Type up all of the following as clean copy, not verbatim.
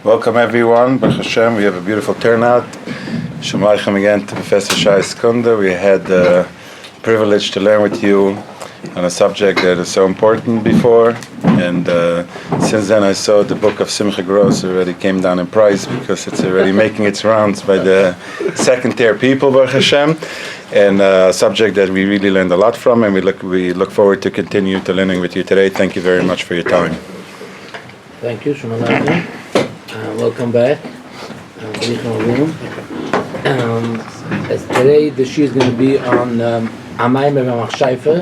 Welcome everyone. Baruch Hashem, we have a beautiful turnout. Shalom Aleichem again to Professor Shai Secunda. We had the privilege to learn with you on a subject that is so important before, and since then I saw the book of Simcha Gross already came down in price because it's already making its rounds by the second tier people, Baruch Hashem, and a subject that we really learned a lot from, and we look forward to continue to learning with you today. Thank you very much for your time. Thank you, Shalom Aleichem. Welcome back. As today the shir is going to be on Amayim Shaifer,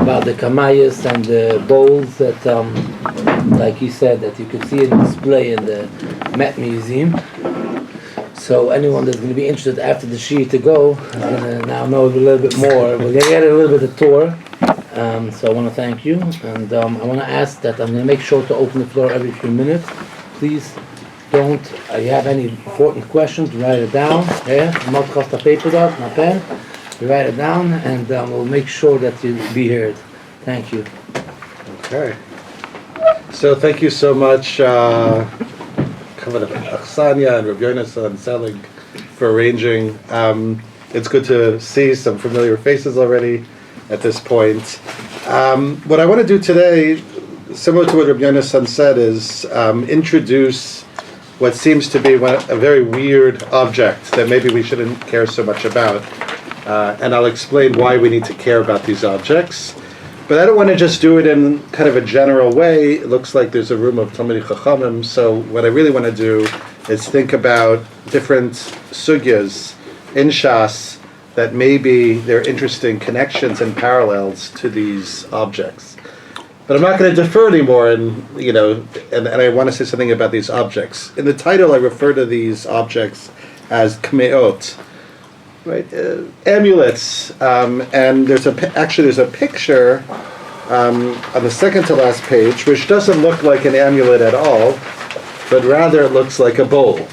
about the kamayas and the bowls that, like he said, that you could see in display in the Met Museum. So anyone that's going to be interested after the shir to go is going to now know a little bit more. We're going to get a little bit of tour. So I want to thank you, and I want to ask that I'm going to make sure to open the floor every few minutes. Please don't, you have any important questions, write it down. Not cost a paper dot, my pen. You write it down, and we'll make sure that you be heard. Thank you. Okay. So thank you so much, Sasanian and Rabbi Yonasan and Selig, for arranging. It's good to see some familiar faces already at this point. What I want to do today, similar to what Rabbi Yonasan said, is introduce what seems to be a very weird object that maybe we shouldn't care so much about. And I'll explain why we need to care about these objects. But I don't want to just do it in kind of a general way. It looks like there's a room of Talmud Chachamim. So what I really want to do is think about different sugyas in Shas that maybe there are interesting connections and parallels to these objects. But I'm not going to defer anymore, and I want to say something about these objects. In the title, I refer to these objects as kameot, right? Amulets, and there's a picture on the second to last page, which doesn't look like an amulet at all, but rather it looks like a bowl.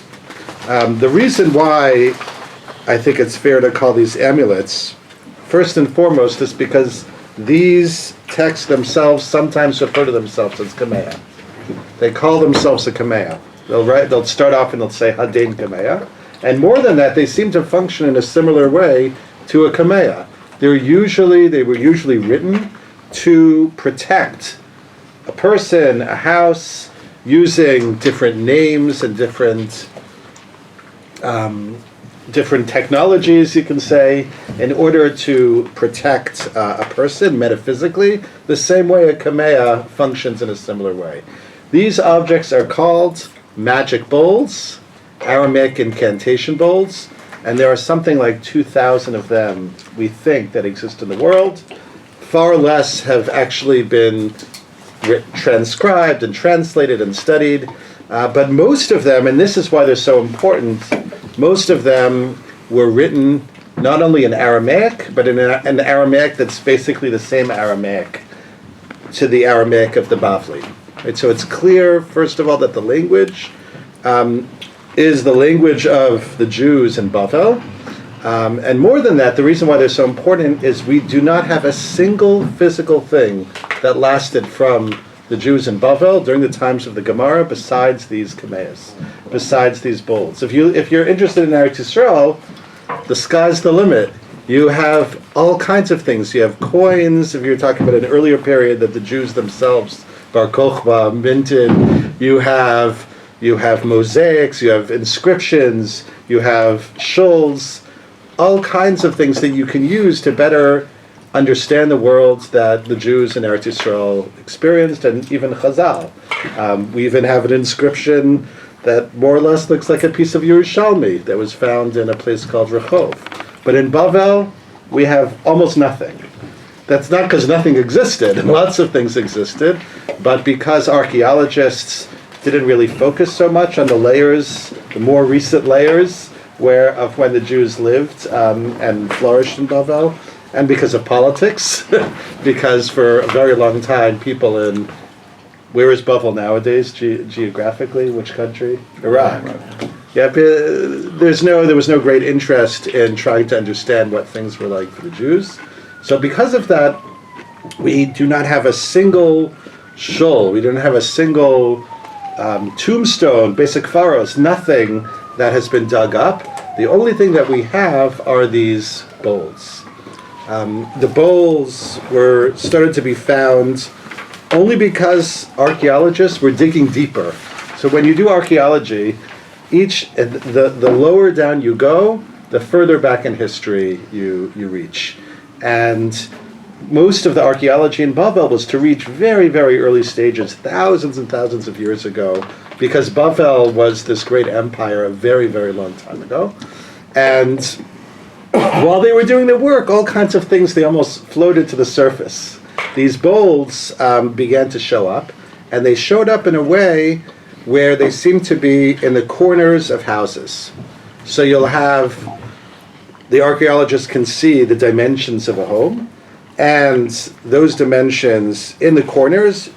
The reason why I think it's fair to call these amulets, first and foremost, is because these texts themselves sometimes refer to themselves as kameya. They call themselves a kameya. They'll start off and they'll say Hadin kameya. And more than that, they seem to function in a similar way to a kameya. They were usually written to protect a person, a house, using different names and different technologies, you can say, in order to protect a person metaphysically, the same way a kameya functions in a similar way. These objects are called magic bowls, Aramaic incantation bowls, and there are something like 2,000 of them, we think, that exist in the world. Far less have actually been transcribed and translated and studied, but most of them, and this is why they're so important, most of them were written not only in Aramaic, but in an Aramaic that's basically the same Aramaic to the Aramaic of the Bavli. Right? So it's clear, first of all, that the language is the language of the Jews in Bavel. And more than that, the reason why they're so important is we do not have a single physical thing that lasted from the Jews in Bavel during the times of the Gemara besides these kameyas, besides these bowls. If you're interested in Eretz Yisrael, the sky's the limit. You have all kinds of things. You have coins, if you're talking about an earlier period that the Jews themselves, Bar Kochba, minted. You have mosaics, you have inscriptions, you have shuls, all kinds of things that you can use to better understand the world that the Jews in Eretz Yisrael experienced, and even Chazal. We even have an inscription that more or less looks like a piece of Yerushalmi that was found in a place called Rehov. But in Bavel, we have almost nothing. That's not because nothing existed. Lots of things existed, but because archaeologists didn't really focus so much on the layers, the more recent layers of when the Jews lived and flourished in Bavel, and because of politics, because for a very long time people in, where is Bavel nowadays geographically? Which country? Iraq. Yeah, there was no great interest in trying to understand what things were like for the Jews. So because of that, we do not have a single shul. We don't have a single tombstone, basic pharos, nothing that has been dug up. The only thing that we have are these bowls. The bowls were started to be found only because archaeologists were digging deeper. So when you do archaeology, the lower down you go, the further back in history you reach. And most of the archaeology in Bavel was to reach very, very early stages, thousands and thousands of years ago, because Bavel was this great empire a very, very long time ago. And while they were doing their work, all kinds of things, they almost floated to the surface. These bowls began to show up, and they showed up in a way where they seem to be in the corners of houses. So you'll have, the archaeologists can see the dimensions of a home, and those dimensions in the corners,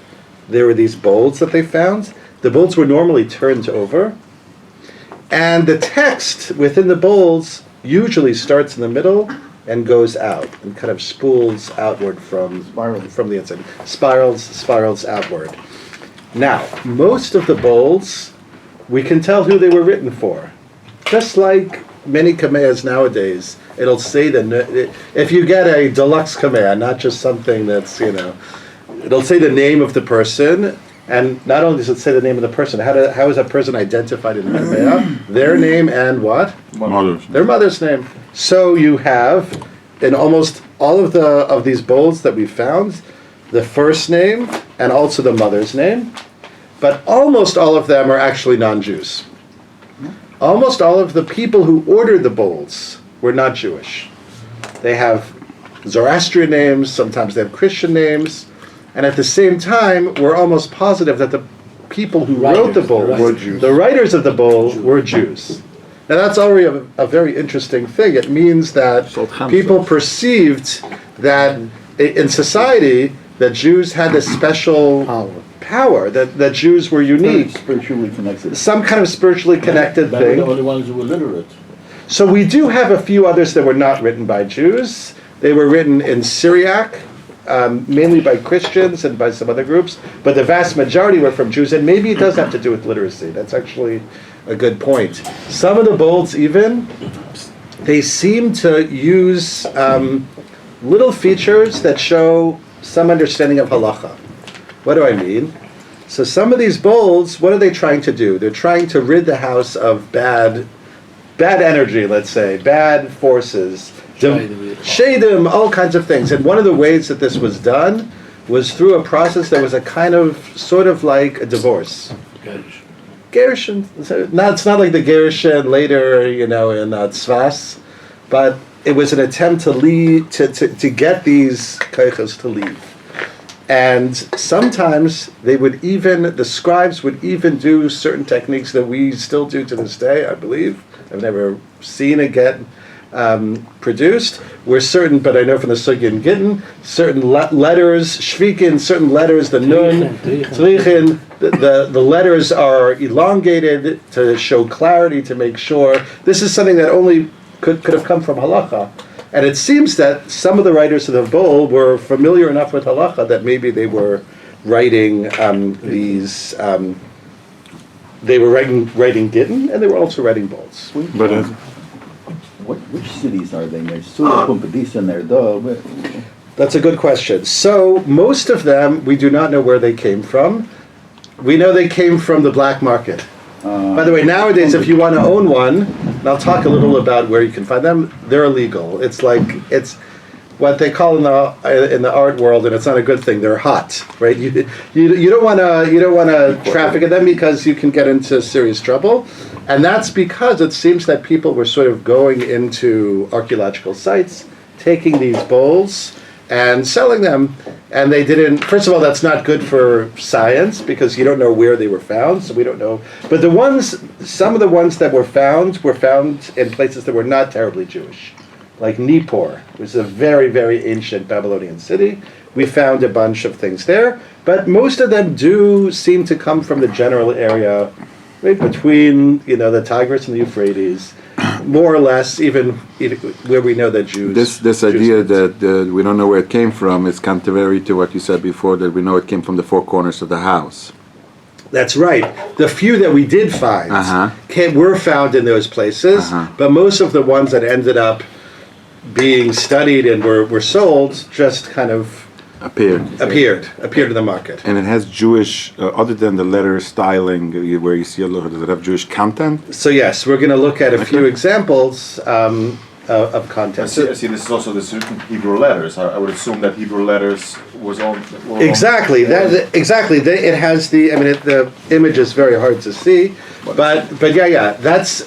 there were these bowls that they found. The bowls were normally turned over, and the text within the bowls usually starts in the middle and goes out and kind of spools outward from the inside. Spirals outward. Now, most of the bowls, we can tell who they were written for. Just like many kameahs nowadays, it'll say if you get a deluxe kameah, not just something that's, it'll say the name of the person, and not only does it say the name of the person, how is that person identified in the kameah? Their name and what? Their mother's name. So you have, in almost all of these bowls that we found, the first name and also the mother's name, but almost all of them are actually non-Jews. Almost all of the people who ordered the bowls were not Jewish. They have Zoroastrian names, sometimes they have Christian names, and at the same time, we're almost positive that the people who wrote the bowls, the writers of the bowl, were Jews. Now that's already a very interesting thing. It means that people perceived that in society that Jews had this special power, that Jews were unique. Spiritually connected. Some kind of spiritually connected They thing. were the only ones who were literate. So we do have a few others that were not written by Jews. They were written in Syriac, mainly by Christians and by some other groups, but the vast majority were from Jews, and maybe it does have to do with literacy. That's actually a good point. Some of the bowls even, they seem to use little features that show some understanding of halacha. What do I mean? So some of these bowls, what are they trying to do? They're trying to rid the house of bad energy, let's say, bad forces, shadim, all kinds of things. And one of the ways that this was done was through a process that was a kind of, sort of like a divorce. Gerushin. It's not like the Gerushin later, in Tzvas, but it was an attempt to get these koichos to leave. And sometimes the scribes would even do certain techniques that we still do to this day, I believe. I've never seen it get produced. Where certain, but I know from the Sugya and Gittin, certain letters, Shvikin, certain letters, the Nun, Tzrichin, the letters are elongated to show clarity, to make sure. This is something that only could have come from halacha. And it seems that some of the writers of the bowl were familiar enough with halacha that maybe they were writing they were writing Gittin, and they were also writing bowls. But Which cities are they? There's Surah Pumbedisa and Erdo. That's a good question. So most of them, we do not know where they came from. We know they came from the black market. By the way, nowadays, if you want to own one, and I'll talk a little about where you can find them, they're illegal. It's what they call in the art world, and it's not a good thing. They're hot, right? You don't want to traffic in them because you can get into serious trouble, and that's because it seems that people were sort of going into archaeological sites, taking these bowls and selling them, and they didn't. First of all, that's not good for science because you don't know where they were found, so we don't know. But some of the ones that were found in places that were not terribly Jewish. Like Nippur, which is a very, very ancient Babylonian city. We found a bunch of things there, but most of them do seem to come from the general area, right between the Tigris and the Euphrates, more or less, even where we know that Jews. this idea that we don't know where it came from is contrary to what you said before, that we know it came from the four corners of the house. That's right. The few that we did find were found in those places, but most of the ones that ended up being studied and were sold just kind of appeared in the market. And it has Jewish, other than the letter styling, where you see a little, does it have Jewish content? So yes, we're going to look at a few examples of content. See, this is also the Hebrew letters. I would assume that Hebrew letters was all. Exactly. Exactly. It has the. I mean, the image is very hard to see, but yeah. That's.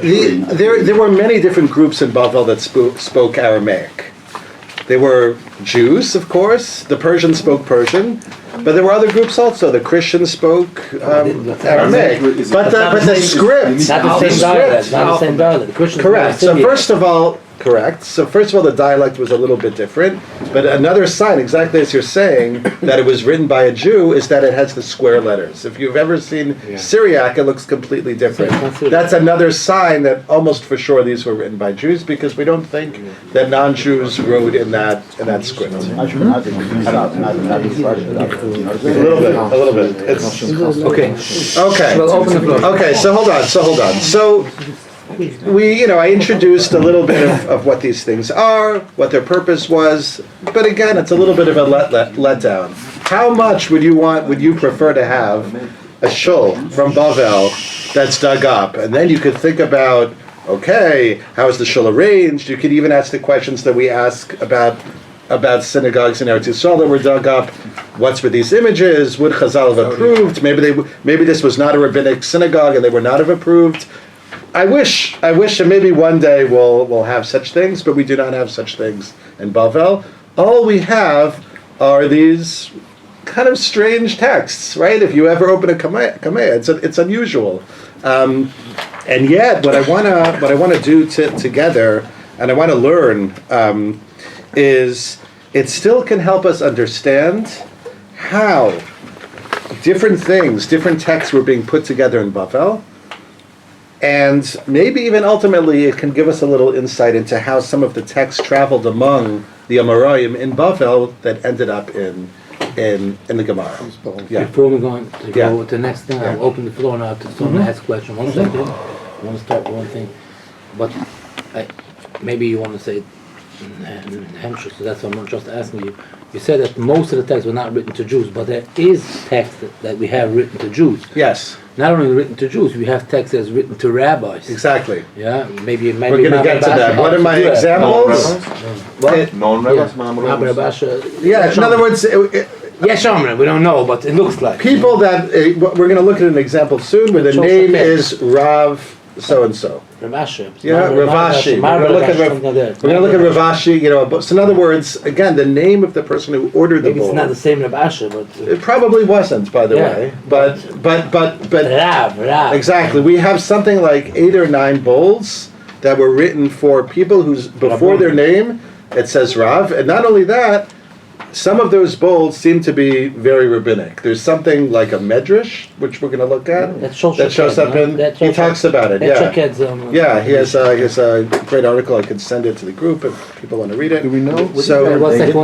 There were many different groups in Bavli that spoke Aramaic. They were Jews, of course. The Persians spoke Persian, but there were other groups also. The Christians spoke Aramaic, but the script, Not the same dialect. Not the same dialect. The Christians correct. So first of all, the dialect was a little bit different. But another sign, exactly as you're saying, that it was written by a Jew is that it has the square letters. If you've ever seen Syriac, it looks completely different. That's another sign that almost for sure these were written by Jews, because we don't think that non-Jews wrote in that script. A little bit. It's Okay. okay. We'll open the floor. Okay. So hold on. So. I introduced a little bit of what these things are, what their purpose was, but again, it's a little bit of a letdown. How much would you prefer to have a shul from Bavel that's dug up? And then you could think about, okay, how is the shul arranged? You could even ask the questions that we ask about synagogues in Eretz Yisrael that were dug up. What's with these images? Would Chazal have approved? Maybe this was not a rabbinic synagogue and they would not have approved. I wish, and maybe one day we'll have such things, but we do not have such things in Bavel. All we have are these kind of strange texts, right? If you ever open a Kameh, it's unusual, and yet what I wanna do together, and I want to learn, is it still can help us understand how different texts were being put together in Bavel. And maybe even ultimately it can give us a little insight into how some of the texts traveled among the Amoraim in Bavel that ended up in the Gemara. Yeah. Before we go to the next thing, I'll open the floor now to someone to ask a question. 1 second. I want to start with one thing. But maybe you want to say Hemshire, so that's what I'm just asking you. You said that most of the texts were not written to Jews, but there is text that we have written to Jews. Yes. Not only written to Jews, we have texts that's written to rabbis. Exactly. Yeah, maybe we're going to get to that. One of my examples. Yeah. In other words, we don't know, but it looks like people that we're going to look at an example soon, where the name is Rav so and so. Ravashi. Yeah, Ravashi. We're going to look at Ravashi. So in other words, again, the name of the person who ordered the bowl. Maybe it's not the same Ravashi, but it probably wasn't, by the way. But Rav. Exactly. We have something like 8 or 9 bowls that were written for people whose before their name it says Rav, and not only that. Some of those bowls seem to be very rabbinic. There's something like a medrash, which we're going to look at, that shows up in. He talks about it. Yeah, he has a great article. I could send it to the group if people want to read it. Do we know? So one second.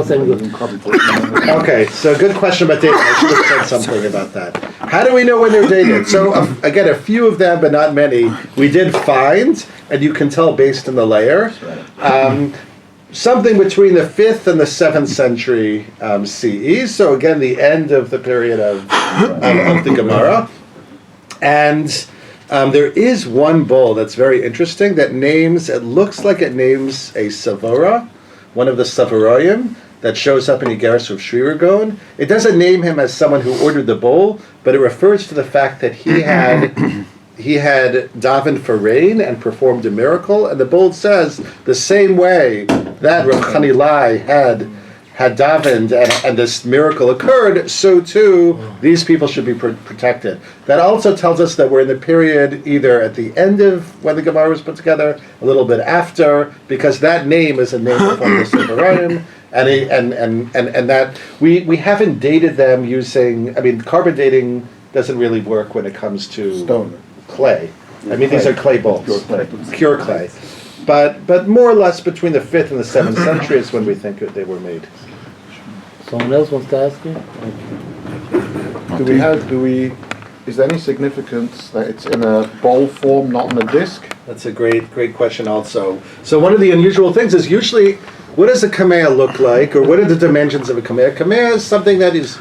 Okay, so good question about dating. I should have said something about that. How do we know when they're dated? So again, a few of them, but not many. We did find, and you can tell based on the layer. Something between the 5th and the 7th century CE. So again, the end of the period of the Gemara. And there is one bowl that's very interesting that looks like it names a Savora, one of the Savoraim that shows up in Igeris of Shrirgon. It doesn't name him as someone who ordered the bowl, but it refers to the fact that he had davened for rain and performed a miracle, and the bowl says the same way that Rav Chanilai had davened and this miracle occurred, so too these people should be protected. That also tells us that we're in the period either at the end of when the Gemara was put together, a little bit after, because that name is a name of the Sivaraim, and that we haven't dated them using. I mean, carbon dating doesn't really work when it comes to stone. Clay. I mean, these are clay bowls. Pure clay. But more or less between the 5th and the 7th century is when we think they were made. Someone else wants to ask you? Do we Is there any significance that it's in a bowl form, not in a disc? That's a great question also. So one of the unusual things is usually, what does a kamea look like, or what are the dimensions of a kamea? Kamea is something that is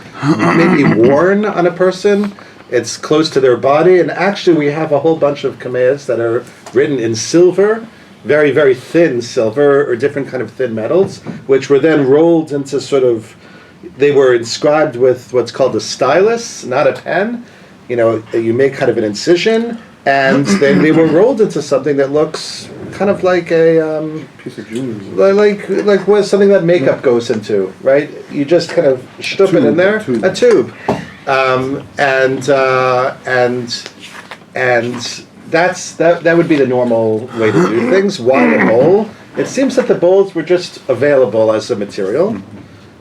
maybe worn on a person. It's close to their body, and actually we have a whole bunch of kameas that are written in silver, very, very thin silver, or different kind of thin metals, which were then rolled into sort of, they were inscribed with what's called a stylus, not a pen. You know, you make kind of an incision, and then they were rolled into something that looks kind of like a Piece of jewelry. like what something that makeup goes into, right? You just kind of stuff it in there, a tube, and that would be the normal way to do things. Why a bowl? It seems that the bowls were just available as a material.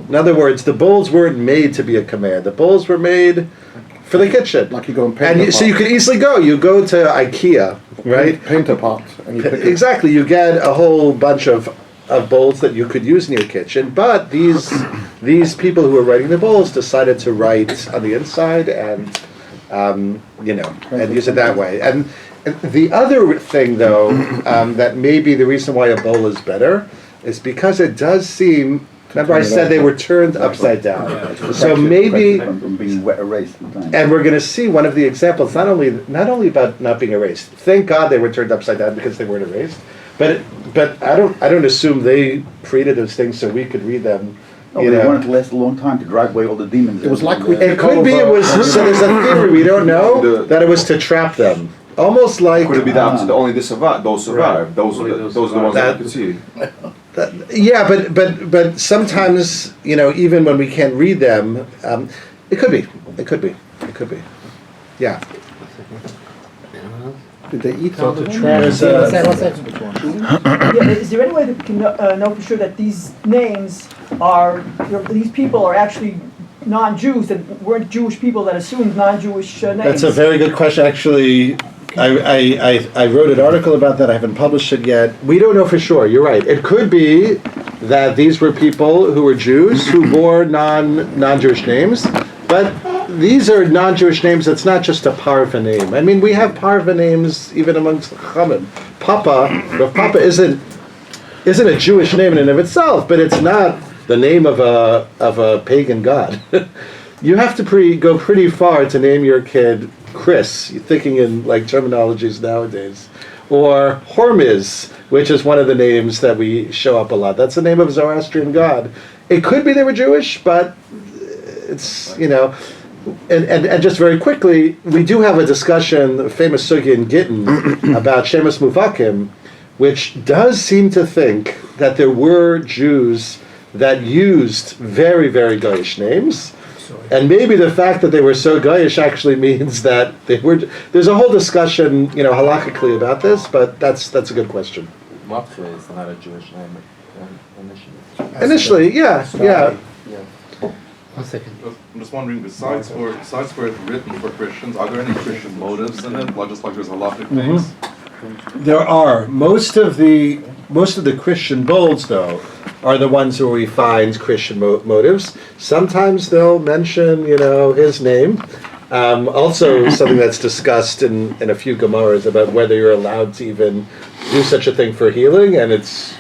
In other words, the bowls weren't made to be a kamea. The bowls were made for the kitchen. Like you go and paint so you could easily go. You go to IKEA, right? Paint a pot. And you pick it. Exactly. You get a whole bunch of bowls that you could use in your kitchen. But these people who were writing the bowls decided to write on the inside and and use it that way. And the other thing, though, that may be the reason why a bowl is better is because it does seem. Remember, I said they were turned upside down. So maybe, From being wet erased at the time. and we're going to see one of the examples. Not only about not being erased. Thank God they were turned upside down because they weren't erased. But I don't assume they created those things so we could read them. No, they wanted to last a long time to drive away all the demons. It was like we- It could be it was. So there's a theory we don't know that it was to trap them. Almost like. Could it be the opposite? Only those survived. Those are the ones that we could see. Yeah, but sometimes, even when we can't read them, it could be. Yeah. Did they eat all the There's Yeah, is there any way that we can know for sure that these names are, these people are actually non-Jews, that weren't Jewish people that assumed non-Jewish names? That's a very good question. Actually, I wrote an article about that. I haven't published it yet. We don't know for sure. You're right. It could be that these were people who were Jews who bore non-Jewish names, but these are non-Jewish names. That's not just a parva name. I mean, we have parva names even amongst Chachamim. Rav Papa isn't a Jewish name in and of itself, but it's not the name of a pagan god. You have to go pretty far to name your kid Chris. You're thinking in like terminologies nowadays, or Hormiz, which is one of the names that we show up a lot. That's the name of a Zoroastrian god. It could be they were Jewish, but it's And just very quickly, we do have a discussion, a famous sugya in Gittin, about Shemus Muvakim, which does seem to think that there were Jews that used very, very Goyish names. And maybe the fact that they were so Goyish actually means that they were. There's a whole discussion, halakhically about this, but that's a good question. Mokfeh is not a Jewish name initially. Initially, yeah. One second. I'm just wondering, besides where it's written for Christians, are there any Christian motives in it? Just like there's halakhic things? There are. Most of the Christian bowls, though, are the ones where we find Christian motives. Sometimes they'll mention, his name. Also, something that's discussed in a few Gemaras about whether you're allowed to even do such a thing for healing, and it's,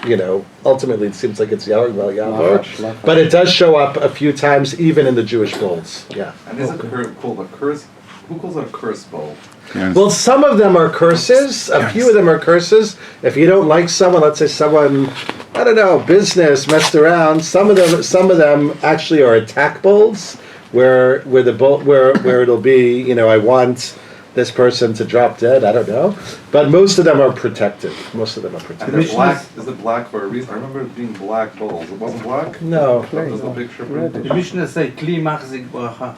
ultimately it seems like it's Yahweh, but it does show up a few times even in the Jewish bowls. Yeah. And is it called a curse? Who calls it a curse bowl? Well, some of them are curses. A few of them are curses. If you don't like someone, let's say someone, I don't know, business messed around. Some of them actually are attack bowls, where it'll be, I want this person to drop dead. I don't know, but most of them are protected. And they're black. Is it black for a reason? I remember it being black bowls. It wasn't black. No. That was the picture. The Mishnah say Kli Machzik Bracha.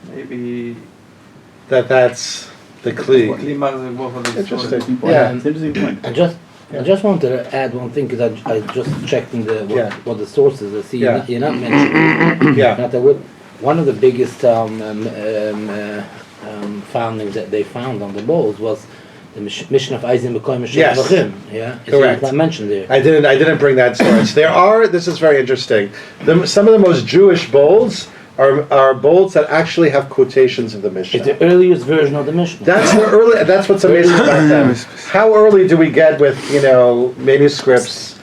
Maybe that's the Kli. Kli Machzik Bracha. Interesting. Yeah, it's an interesting point. I just wanted to add one thing because I just checked in what the sources. I see you're not mentioning. One of the biggest foundings that they found on the bowls was the Mishnah of Eizim B'Koyim Mishnah V'Chim. Yeah, correct. It's not mentioned there. I didn't bring that source. This is very interesting. Some of the most Jewish bowls are bolds that actually have quotations of the It's Mishnah. the earliest version of the Mishnah. That's what's amazing about them. How early do we get with manuscripts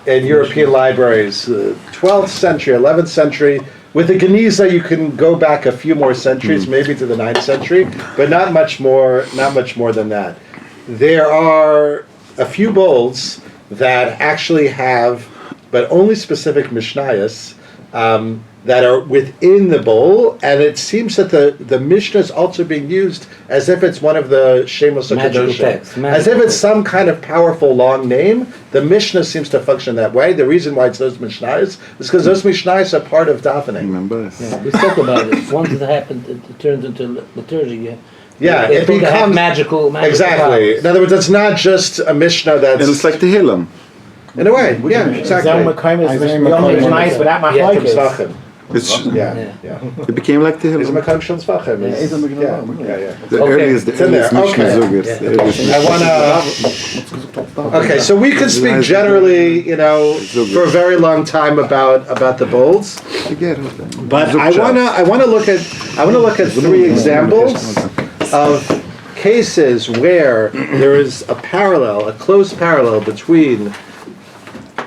in European libraries? 12th century, 11th century. With the Geniza, you can go back a few more centuries, maybe to the 9th century, but not much more. Not much more than that. There are a few bolds that actually have, but only specific Mishnayos, that are within the bowl, and it seems that the Mishnah is also being used as if it's one of the Shemos HaKadoshim. As if it's some kind of powerful long name. The Mishnah seems to function that way. The reason why it's those Mishnayos is because those Mishnayos are part of davening. Yeah, we spoke about it. Once it happened, it turns into liturgy. Yeah, it becomes magical exactly. powers. In other words, it's not just a Mishnah that's... And it's like the Hillel. In a way, yeah, exactly. nice without my Tzvachim. It's, Yeah. It became like the Is Hillel. Makam Shel Tzvachim. Yeah. The Okay. earliest It's in there. Mishnah Okay. Zugis. Yeah. The earliest I Mishnah. want to. Okay, so we could speak generally, for a very long time about the bowls, but I want to look at three examples of cases where there is a close parallel between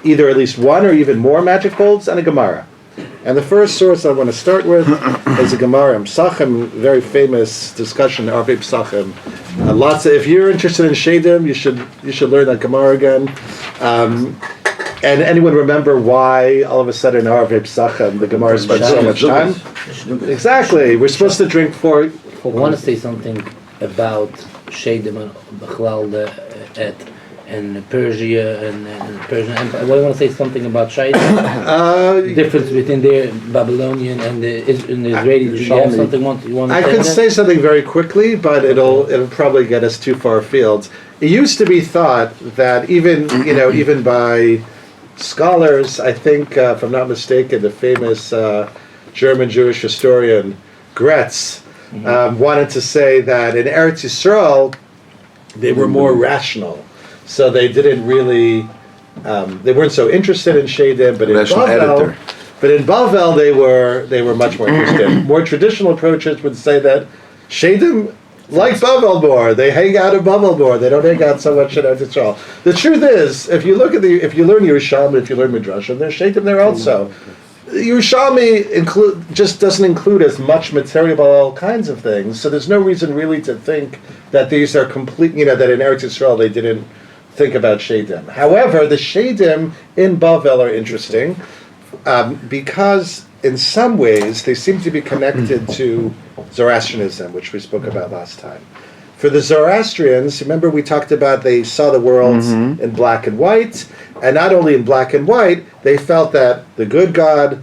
either at least one or even more magic bowls and a Gemara. And the first source I want to start with is a Gemara in Psachim, very famous discussion, Arvei Psachim. If you're interested in Shadim, you should learn that Gemara again. And anyone remember why all of a sudden Arvei Psachim, the Gemara spent so much time? Exactly. We're supposed to drink for... I want to say something about Shadim and Bechlal and Persia and Persian Empire. I want to say something about Shadim. Difference between the Babylonian and the Israeli. Do you have something you want to I say? could say something very quickly, but it'll probably get us too far afield. It used to be thought that even by scholars, I think, if I'm not mistaken, the famous German Jewish historian Gretz wanted to say that in Eretz Yisrael they were more rational. So they didn't really, they weren't so interested in Shadim, but in Bavel, they were much more interested. More traditional approaches would say that Shadim like Bavel more. They hang out in Bavel more. They don't hang out so much in Eretz Yisrael. The truth is, if you learn Yerushalmi, if you learn Midrashim, there's Shadim there also. Yerushalmi just doesn't include as much material about all kinds of things, so there's no reason really to think that these are complete. That in Eretz Yisrael they didn't think about Shadim. However, the Shadim in Bavel are interesting because in some ways they seem to be connected to Zoroastrianism, which we spoke about last time. For the Zoroastrians, remember we talked about they saw the world in black and white, and not only in black and white, they felt that the good God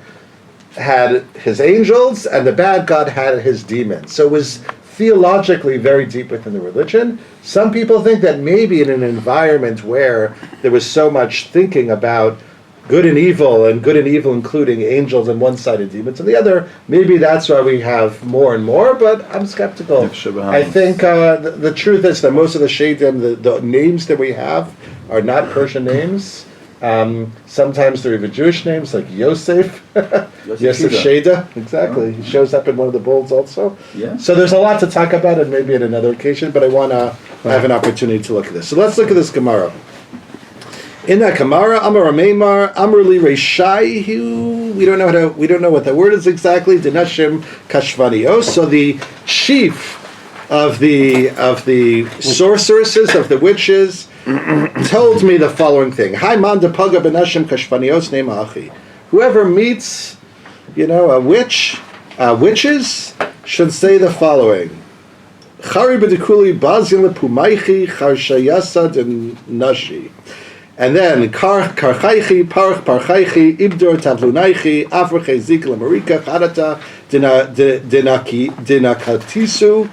had his angels and the bad God had his demons. So it was theologically very deep within the religion. Some people think that maybe in an environment where there was so much thinking about good and evil including angels on one side and demons on the other, maybe that's why we have more and more, but I'm skeptical. I think the truth is that most of the Shadim, the names that we have are not Persian names. Sometimes they're even Jewish names, like Yosef. Yosef Sheda, exactly. He shows up in one of the bowls also. Yeah. So there's a lot to talk about, and maybe in another occasion, but I want to have an opportunity to look at this. So let's look at this Gemara. In that Gemara, Amar Ameimar, Amrli Reishaihu, we don't know what that word is exactly, Dinashim Kashvanios. So the chief of the sorceresses, of the witches, told me the following thing. Hi man de paga benashim kashvanios ne'ma'achi. Whoever meets, witches should say the following. Chari b'dekuli bazin lepumaichi charshayasa den nashi. And then karchaichi parch parchaichi ibdor tavlunaichi afrche zik lamarika charata dinakatisu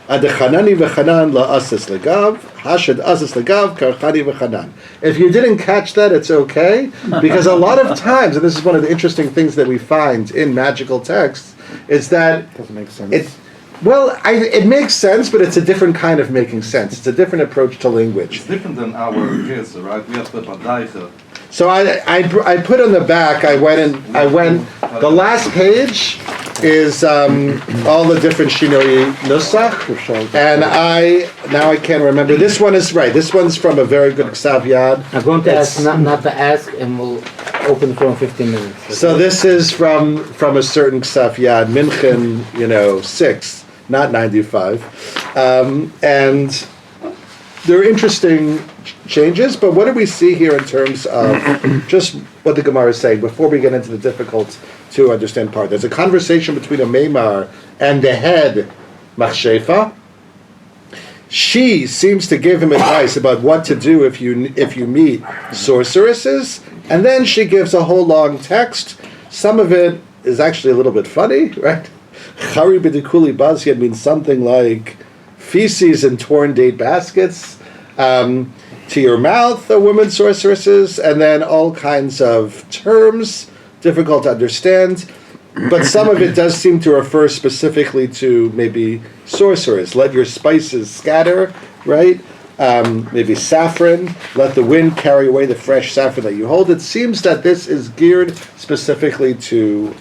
adechanani v'chanan la'asas legav hashad asas legav karchani v'chanan. If you didn't catch that, it's okay, because a lot of times, and this is one of the interesting things that we find in magical texts, is that Doesn't make sense. It makes sense, but it's a different kind of making sense. It's a different approach to language. It's different than our kids, right? We have the Badaicha. So I put on the back. I went. The last page is all the different shinoi nusach, and I can't remember. This one is right. This one's from a very good Ksav Yad. I'm going to ask not to ask, and we'll open for 15 minutes. Okay? So this is from a certain Ksav Yad, Minchen, 6, not 95, and there are interesting changes. But what do we see here in terms of just what the Gemara is saying before we get into the difficult to understand part? There's a conversation between a Meimar and the head Machshefa. She seems to give him advice about what to do if you meet sorceresses, and then she gives a whole long text. Some of it is actually a little bit funny, right? Chari b'dikuli bazia means something like feces in torn date baskets. To your mouth, women sorceresses, and then all kinds of terms, difficult to understand. But some of it does seem to refer specifically to maybe sorcerers. Let your spices scatter, right? Maybe saffron. Let the wind carry away the fresh saffron that you hold. It seems that this is geared specifically to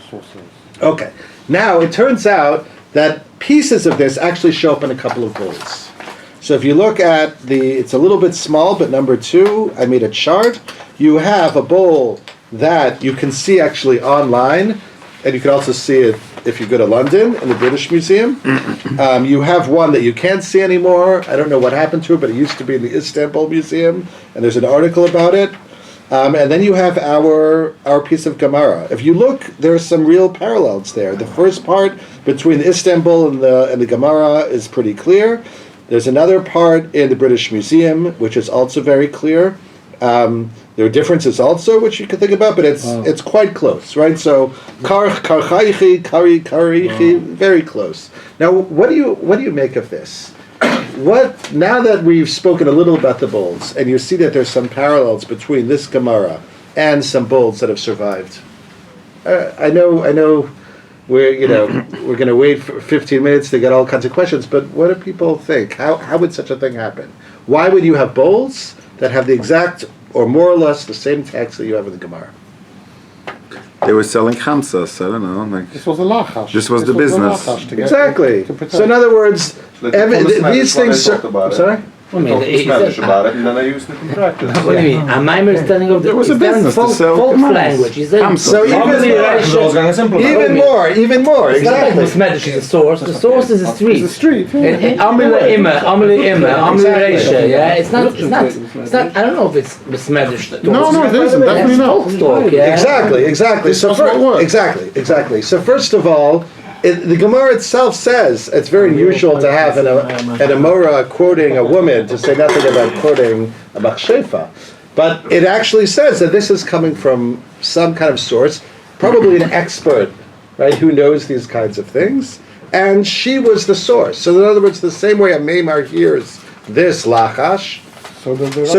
sorcerers. Okay. Now, it turns out that pieces of this actually show up in a couple of bowls. So if you look at it's a little bit small, but number 2, I made a chart. You have a bowl that you can see actually online, and you can also see it if you go to London in the British Museum. You have one that you can't see anymore. I don't know what happened to it, but it used to be in the Istanbul Museum, and there's an article about it. And then you have our piece of Gemara. If you look, there are some real parallels there. The first part between Istanbul and the Gemara is pretty clear. There's another part in the British Museum, which is also very clear. There are differences also, which you can think about, but it's quite close, right? So, karchaichi, karichi, very close. Now, what do you make of this? Now that we've spoken a little about the bowls, and you see that there's some parallels between this Gemara and some bowls that have survived. I know. We're going to wait for 15 minutes to get all kinds of questions, but what do people think? How would such a thing happen? Why would you have bowls that have the exact, or more or less, the same text that you have in the Gemara? They were selling chamsas, I don't know. This was a lachash. This was the business. Exactly. So in other words, these things... Sorry? I talked in Spanish about it, and then I used it in practice. What do you mean? A mimer is telling of There was a business to sell folk commands. language. He said, So even more, it's not like exactly. Mesmedish is a source. The source is a street. It's a street. Amile Imma, yeah. It's not. I don't know if it's Mesmedish. No, it isn't. Definitely not. Talk, yeah. Exactly. So That's what it was. exactly. So first of all, the Gemara itself says it's very unusual to have an Amora quoting a woman, to say nothing about quoting a Machshefa. But it actually says that this is coming from some kind of source, probably an expert, right, who knows these kinds of things. And she was the source. So in other words, the same way a Meimar hears this lachash, so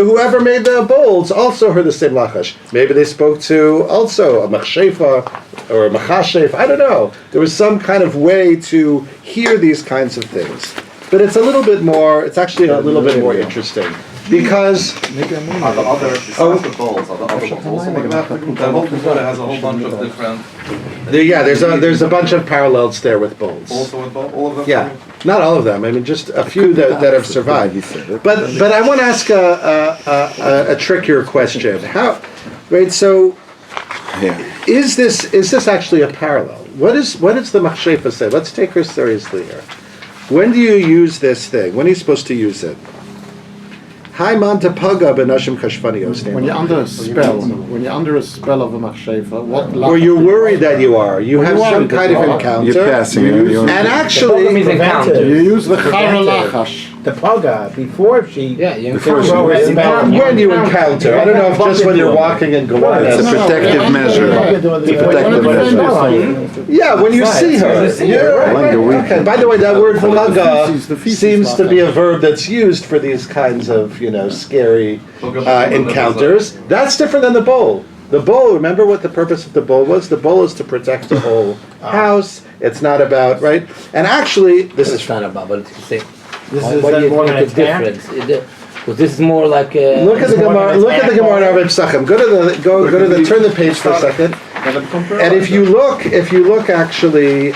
whoever made the bowls also heard the same lachash. Maybe they spoke to also a machshefa or a machashef. I don't know. There was some kind of way to hear these kinds of things. But it's a little bit more. It's actually a little bit more interesting because Are the other, besides the bowls, are the other bowls also like that? The whole Gemara has a whole bunch of different... there's a bunch of parallels there with bowls. Also with bowls? All of them? Yeah, not all of them. I mean, just a few that have survived. But I want to ask a trickier question. Right? So, is this actually a parallel? What does the Machshefa say? Let's take her seriously here. When do you use this thing? When are you supposed to use it? When you're under a spell of a machshefa, what? Or you're worried that you are. You have some kind of encounter. You're passing. And actually, You use the chara lachash. The paga before she. Yeah, you Before she- when you encounter, I don't know if just when you're walking in It's a Gowanus. protective measure. Protective measure. Yeah, when you see her. Okay. By the way, that word paga seems to be a verb that's used for these kinds of, scary encounters. That's different than the bowl. The bowl, remember what the purpose of the bowl was? The bowl is to protect the whole house. It's not about, right? And actually, this is It's not about, but it's the same. This is What do you more think than the a difference? Because this is more like a... Look at the Gemara. Look at the Gemara in Arvei Pesachim. Go to the. Turn the page for a second. And if you look actually,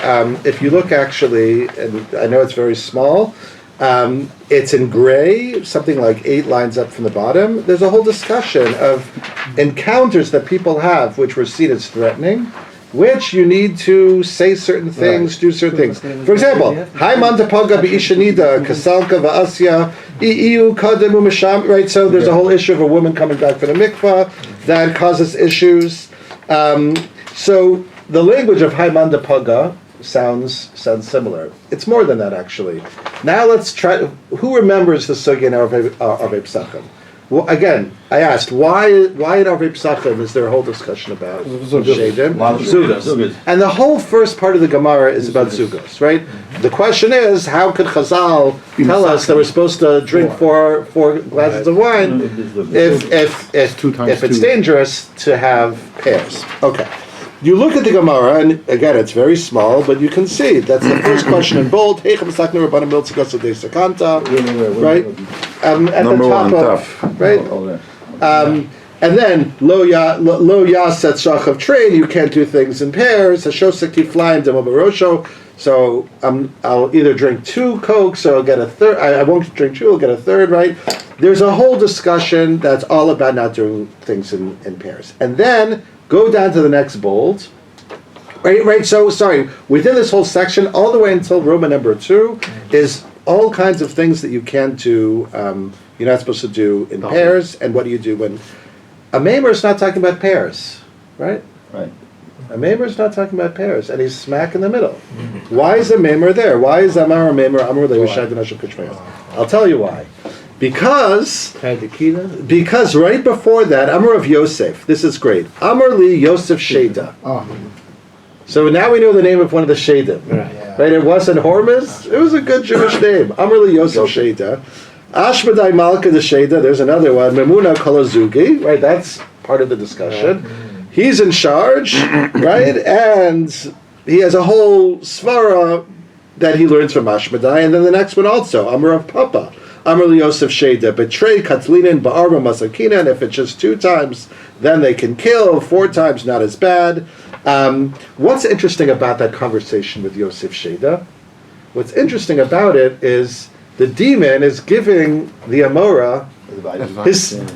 and I know it's very small. It's in gray, something like 8 lines up from the bottom. There's a whole discussion of encounters that people have, which were seen as threatening, which you need to say certain things, do certain things. For example, Haiman Tapaga Ishanida, Kasalka Va'asya, Iu Kademu Misham, right? So there's a whole issue of a woman coming back from the mikvah that causes issues. So the language of Haiman Tapaga sounds similar. It's more than that, actually. Now let's try. Who remembers the sugya in Arvei Pesachim? Well, again, I asked why in Arvei Pesachim is there a whole discussion about Shedim? Zugos. And the whole first part of the Gemara is about Zugos, right? The question is, how could Chazal tell us that we're supposed to drink four glasses of wine if it's dangerous to have pairs? Okay. You look at the Gemara, and again, it's very small, but you can see that's the first question in bold. Right? At the top of, right? And then lo yaset shach of train. You can't do things in pairs. Hashosaki flying demobarosho. So I'll either drink 2 Cokes or I'll get a third. I won't drink 2. I'll get a third. Right? There's a whole discussion that's all about not doing things in pairs, and then. Go down to the next bold. Right, so, sorry, within this whole section, all the way until Roman number 2, is all kinds of things that you can't do, you're not supposed to do in pairs, and what do you do when... A Maimer is not talking about pairs, right? Right. A Maimer is not talking about pairs, and he's smack in the middle. Why is a Maimer there? Why is Amar Maimer, Amar Le'Ushad Nashim Kishmayas? I'll tell you why. Because right before that, Amar of Yosef, this is great. Amar li Yosef Sheda. So now we know the name of one of the Shedim. Right? It wasn't Hormuz, it was a good Jewish name. Amar li Yosef Sheda. Ashmadai Malka the Sheda, there's another one. Memuna Kolozugi, right? That's part of the discussion. He's in charge, right? And he has a whole svara that he learns from Ashmadai, and then the next one also, Amar of Papa. Amar li Yosef Sheda, betray Katlinin ba'arba masakina, and if it's just 2 times, then they can kill. 4 times, not as bad. What's interesting about that conversation with Yosef Sheda? What's interesting about it is the demon is giving the Amora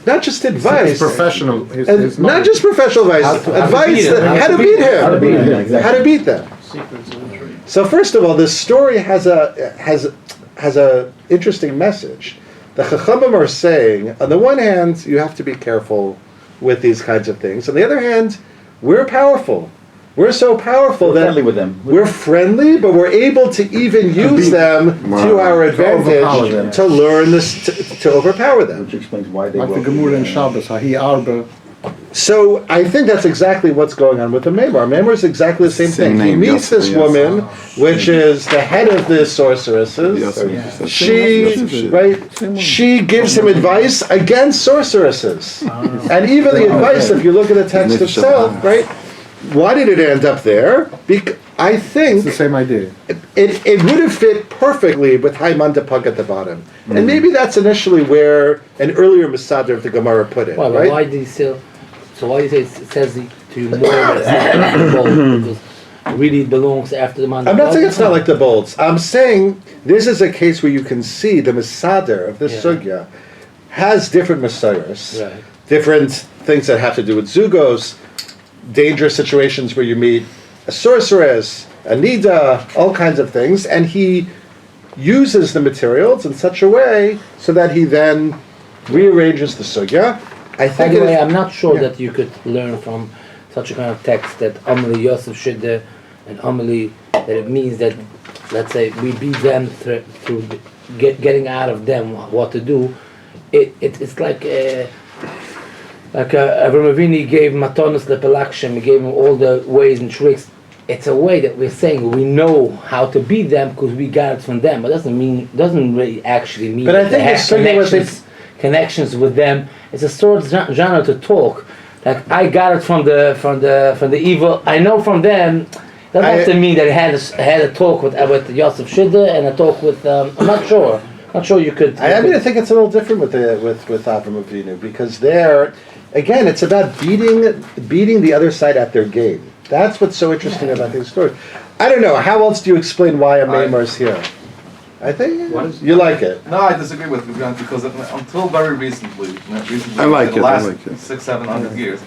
not just advice, his professional, not just professional advice, how to beat him, how to beat them. So first of all, this story has a interesting message. The Chachamim are saying, on the one hand, you have to be careful with these kinds of things. On the other hand, we're powerful. We're so powerful that friendly with them. We're friendly, but we're able to even use them to our advantage to learn this, to overpower them. Which explains why they like the Gemara in Shabbos, Hahi Arba. So I think that's exactly what's going on with the Maimar. Maimar is exactly the same thing. He meets this woman, which is the head of the sorceresses. She gives him advice against sorceresses. And even the advice, if you look at the text itself, right? Why did it end up there? I think it's the same idea. It would have fit perfectly with Haiman Depug at the bottom. And maybe that's initially where an earlier Masadr of the Gemara put it. Right? Why did he say? So why do you say it says to you more that it's not like the bold? Because really it belongs after the man. I'm not saying it's not like the bolds. I'm saying this is a case where you can see the Masadr of this sugya has different Messiahs, different things that have to do with Zugos, dangerous situations where you meet a sorceress, a nida, all kinds of things, and he uses the materials in such a way so that he then rearranges the sugya. By the way, I'm not sure that you could learn from such a kind of text that Amali Yosef Shidde and Amali, that it means that, let's say, we beat them through getting out of them what to do. It's like Avraham Avinu gave Matonos Lepelakshim, he gave him all the ways and tricks. It's a way that we're saying we know how to beat them because we got it from them, but doesn't really actually mean but I think that they have connections with them. It's a sort of genre to talk. Like I got it from the evil. I know from them. Doesn't have to mean that I had a talk with Yosef Shidde and a talk with. I'm not sure, Not sure you could. I think it's a little different with Avram Avinu, because there, again, it's about beating the other side at their game. That's what's so interesting about these stories. I don't know. How else do you explain why a Maimar is here? I think you like it. No, I disagree with you, because until very recently, I like the it, I last like it. 600-700 years,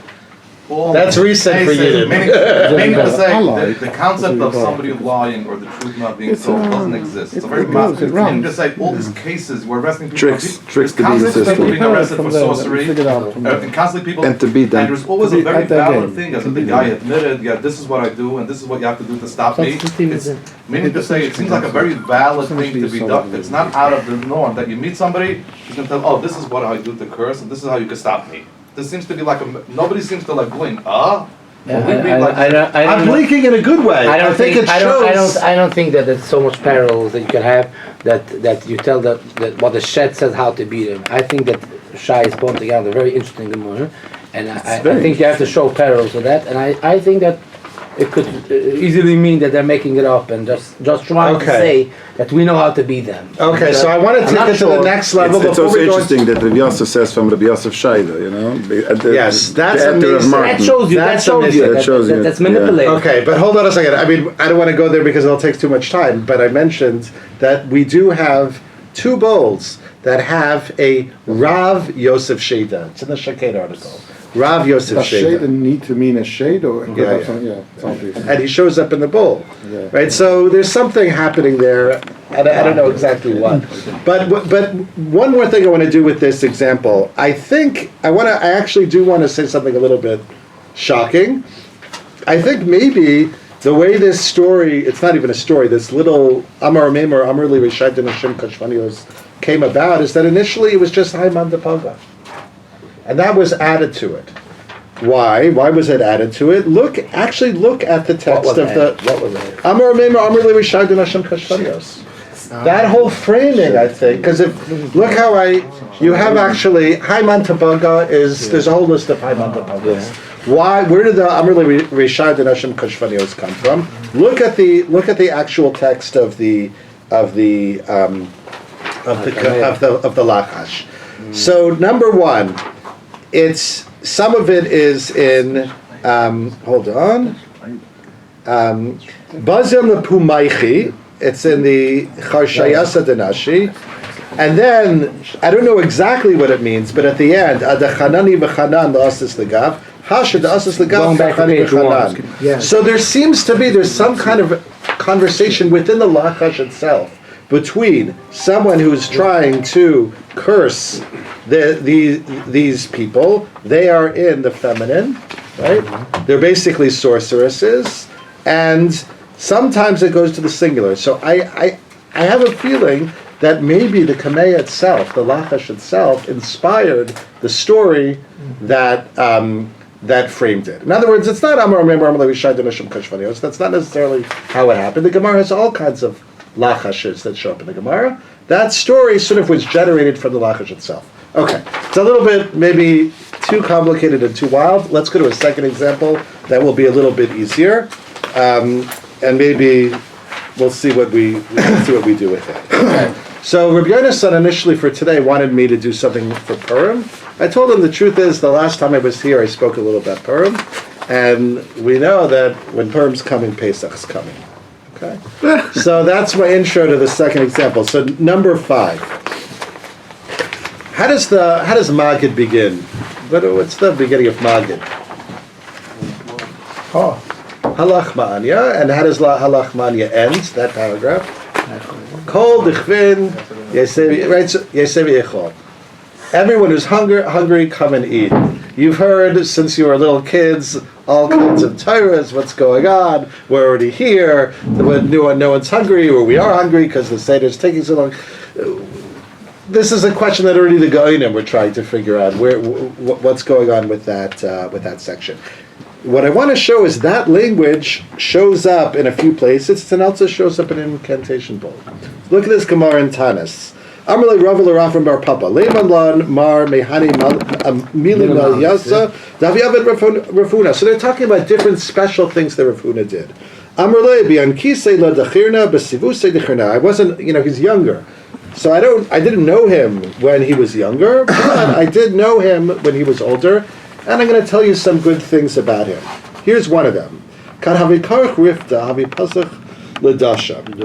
That's recent for you. Meaning to say, I like the concept of somebody lying or the truth not being told doesn't exist. It's a very meaning to say, all these cases where arresting people, Tricks to beat the constantly people system. being arrested for sorcery, Figured out from there. and constantly people, And to beat them. and there's always a very At that valid game. thing, as if the guy admitted, yeah, this is what I do, and this is what you have to do to stop me. It's meaning to say, it seems like a very valid thing to be done. It's not out of the norm that you meet somebody, he's going to tell, oh, this is what I do to curse, and this is how you can stop me. This seems to be like nobody seems to like blink. I'm blinking in a good way. I don't think it shows. I don't think that there's so much parallels that you can have that you tell that what the Shed says how to beat him. I think that Shai is putting together a very interesting Gemara, and I think you have to show parallels to that. And I think that it could easily mean that they're making it up and just trying to say that we know how to beat them. Okay, so I want to take it to the next level. It's also interesting that Rabbi Yosef says from Rabbi Yosef Shaida, you know? Yes, that's amazing. That shows you. That's manipulated. Okay, but hold on a second. I mean, I don't want to go there because it'll take too much time, but I mentioned that we do have two bowls that have a Rav Yosef Shaida. It's in the Shaked article. Rav Yosef Does shade Shaida. need to mean a shade or it's obvious. And he shows up in the bowl, Yeah. right? So there's something happening there, and I don't know exactly what. But one more thing I want to do with this example. I actually do want to say something a little bit shocking. I think maybe the way this story, it's not even a story, this little Amar Meimer, Amar Li Rishad Nashim Kashvanios came about is that initially it was just Haiman de Paga. And that was added to it. Why? Why was it added to it? Look at the text of the What was it? Amar Meimer, Amar Li Rishad Nashim Kashvanios. That whole framing, I think, because look how you have actually Haiman Tabaga there's a whole list of Haiman Tabagas. Why? Where did the Amr Rishad Nashim Kashvanios come from? Look at the actual text of the Lachash. So number one, some of it is in hold on. Bazim Pumaychi. It's in the Charshayasa Denashi. And then, I don't know exactly what it means, but at the end, Adachanani v'chanan la'asis l'gav, Hashad la'asis l'gav v'chani v'chanan. So there seems to be, there's some kind of conversation within the Lachash itself between someone who's trying to curse these people. They are in the feminine, right? They're basically sorceresses, and sometimes it goes to the singular. So I have a feeling that maybe the Kameh itself, the Lachash itself, inspired the story that framed it. In other words, it's not Amar Meimer Amar Levi Shai Nashim Kashvanios. That's not necessarily how it happened. The Gemara has all kinds of Lachashes that show up in the Gemara. That story sort of was generated from the Lachash itself. Okay, it's a little bit maybe too complicated and too wild. Let's go to a second example that will be a little bit easier. And maybe we'll see what we do with it. Okay. So Rabbi Yonasan initially for today wanted me to do something for Purim. I told him the truth is the last time I was here I spoke a little about Purim, and we know that when Purim's coming, Pesach's coming. Okay. So that's my intro to the second example. So number 5. How does Magid begin? What's the beginning of Magid? Oh. Halach Ma'anya, and how does Halach Ma'anya end, that paragraph? Kol Dichvin Yesevi Echol. Everyone who's hungry, come and eat. You've heard, since you were little kids, all kinds of Torahs, what's going on, we're already here, no one's hungry, or we are hungry because the Seder is taking so long. This is a question that already the Goinim were trying to figure out, what's going on with that section. What I want to show is that language shows up in a few places, and also shows up in an incantation bowl. Look at this Gemara in Tanis. Amalei Rav Rafam Bar Papa Leiman Lan Mar Mehani Milim Yasa Daviavid Rafuna. So they're talking about different special things that Rafuna did. Amalei Biankise La Dachirna Besivuse Dechirna. I wasn't, he's younger. So I didn't know him when he was younger, but I did know him when he was older, and I'm going to tell you some good things about him. Here's one of them.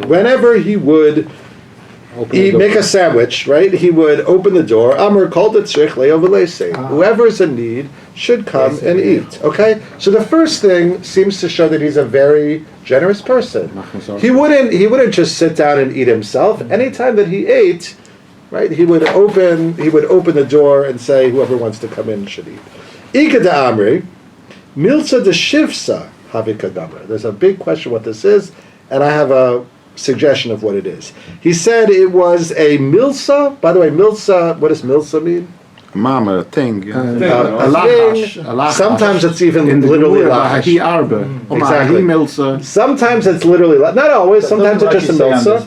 Whenever he would make a sandwich, right, he would open the door. Amr called it whoever's in need should come and eat. Okay? So the first thing seems to show that he's a very generous person. He wouldn't just sit down and eat himself. Anytime that he ate, right, he would open the door and say whoever wants to come in should eat. Ika da Amri, Milsa de Shivsa Havikadamer. There's a big question what this is, and I have a suggestion of what it is. He said it was a milsa. By the way, milsa, what does milsa mean? Mama, a thing. A thing. Sometimes it's even literally lachash. Exactly. Sometimes it's literally not always. Sometimes it's just a milsa.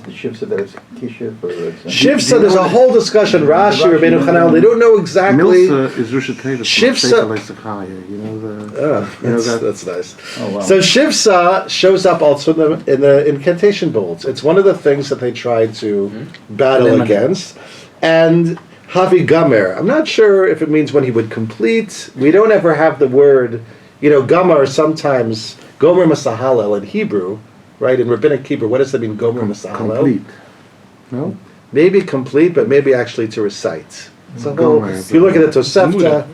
Shivsa, there's a whole discussion. Rashi, Rabbeinu Chanel, they don't know exactly. Milsa is Rosh Hashanah. Shivsa. That's nice. Oh, wow. So Shivsa shows up also in the incantation bowls. It's one of the things that they try to battle against. And Havi Gamer, I'm not sure if it means when he would complete. We don't ever have the word, Gamar sometimes, Gomer Masahalel in Hebrew, right? In Rabbinic Hebrew, what does that mean, Gomer Masahalel? Complete. No? Maybe complete, but maybe actually to recite. So if you look at the Tosefta,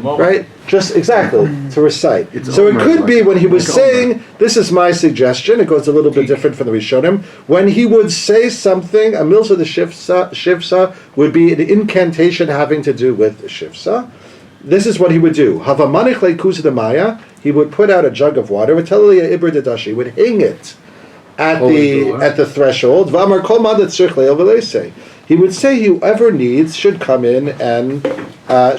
right? Just exactly, to recite. So it could be when he was saying, this is my suggestion, it goes a little bit different from the Rishonim, when he would say something, a milsa de shivsa would be an incantation having to do with shivsa. This is what he would do. Havamanich leikusa de maya, he would put out a jug of water, he would hang it at the threshold. V'amar kol ma tzrich le'el v'leisei. He would say whoever needs should come in and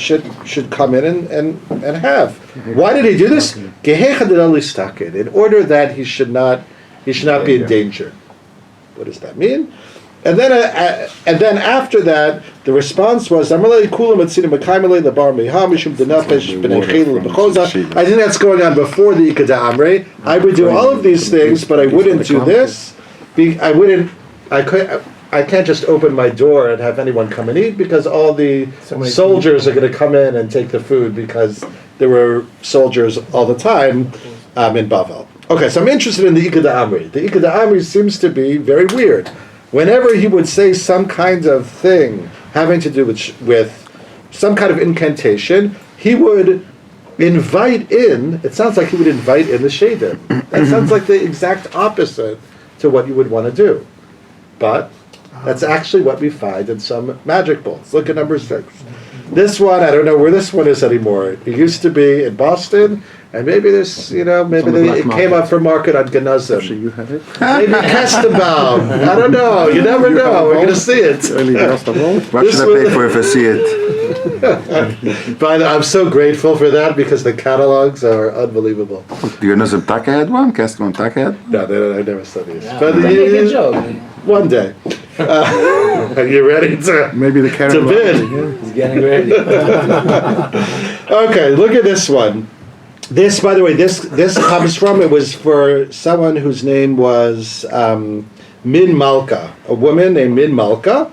should come in and have. Why did he do this? In order that he should not be in danger. What does that mean? And then after that, the response was, I think that's going on before the Ikada Amre. I would do all of these things, but I wouldn't do this. I can't just open my door and have anyone come and eat because all the soldiers are going to come in and take the food because there were soldiers all the time in Bavel. Okay, so I'm interested in the Ikada Amri. The Ikada Amri seems to be very weird. Whenever he would say some kind of thing having to do with some kind of incantation, he would invite in, it sounds like he would invite in the Shadim. That sounds like the exact opposite to what you would want to do. But that's actually what we find in some magic bowls. Look at number 6. This one, I don't know where this one is anymore. It used to be in Boston, and maybe there's, it came up for market on Ganazim. You have it? Maybe Kestenbaum. I don't know. You never know. We're going to see it. What should I pay for if I see it? But I'm so grateful for that because the catalogs are unbelievable. Do you know some Takehead one? Kestenbaum Takehead? No, I never saw these. Yeah, But make a joke. one day. Are you ready to Maybe the carrot. to bid? He's getting ready. Okay, look at this one. This, by the way, this comes from, it was for someone whose name was Min Malka, a woman named Min Malka.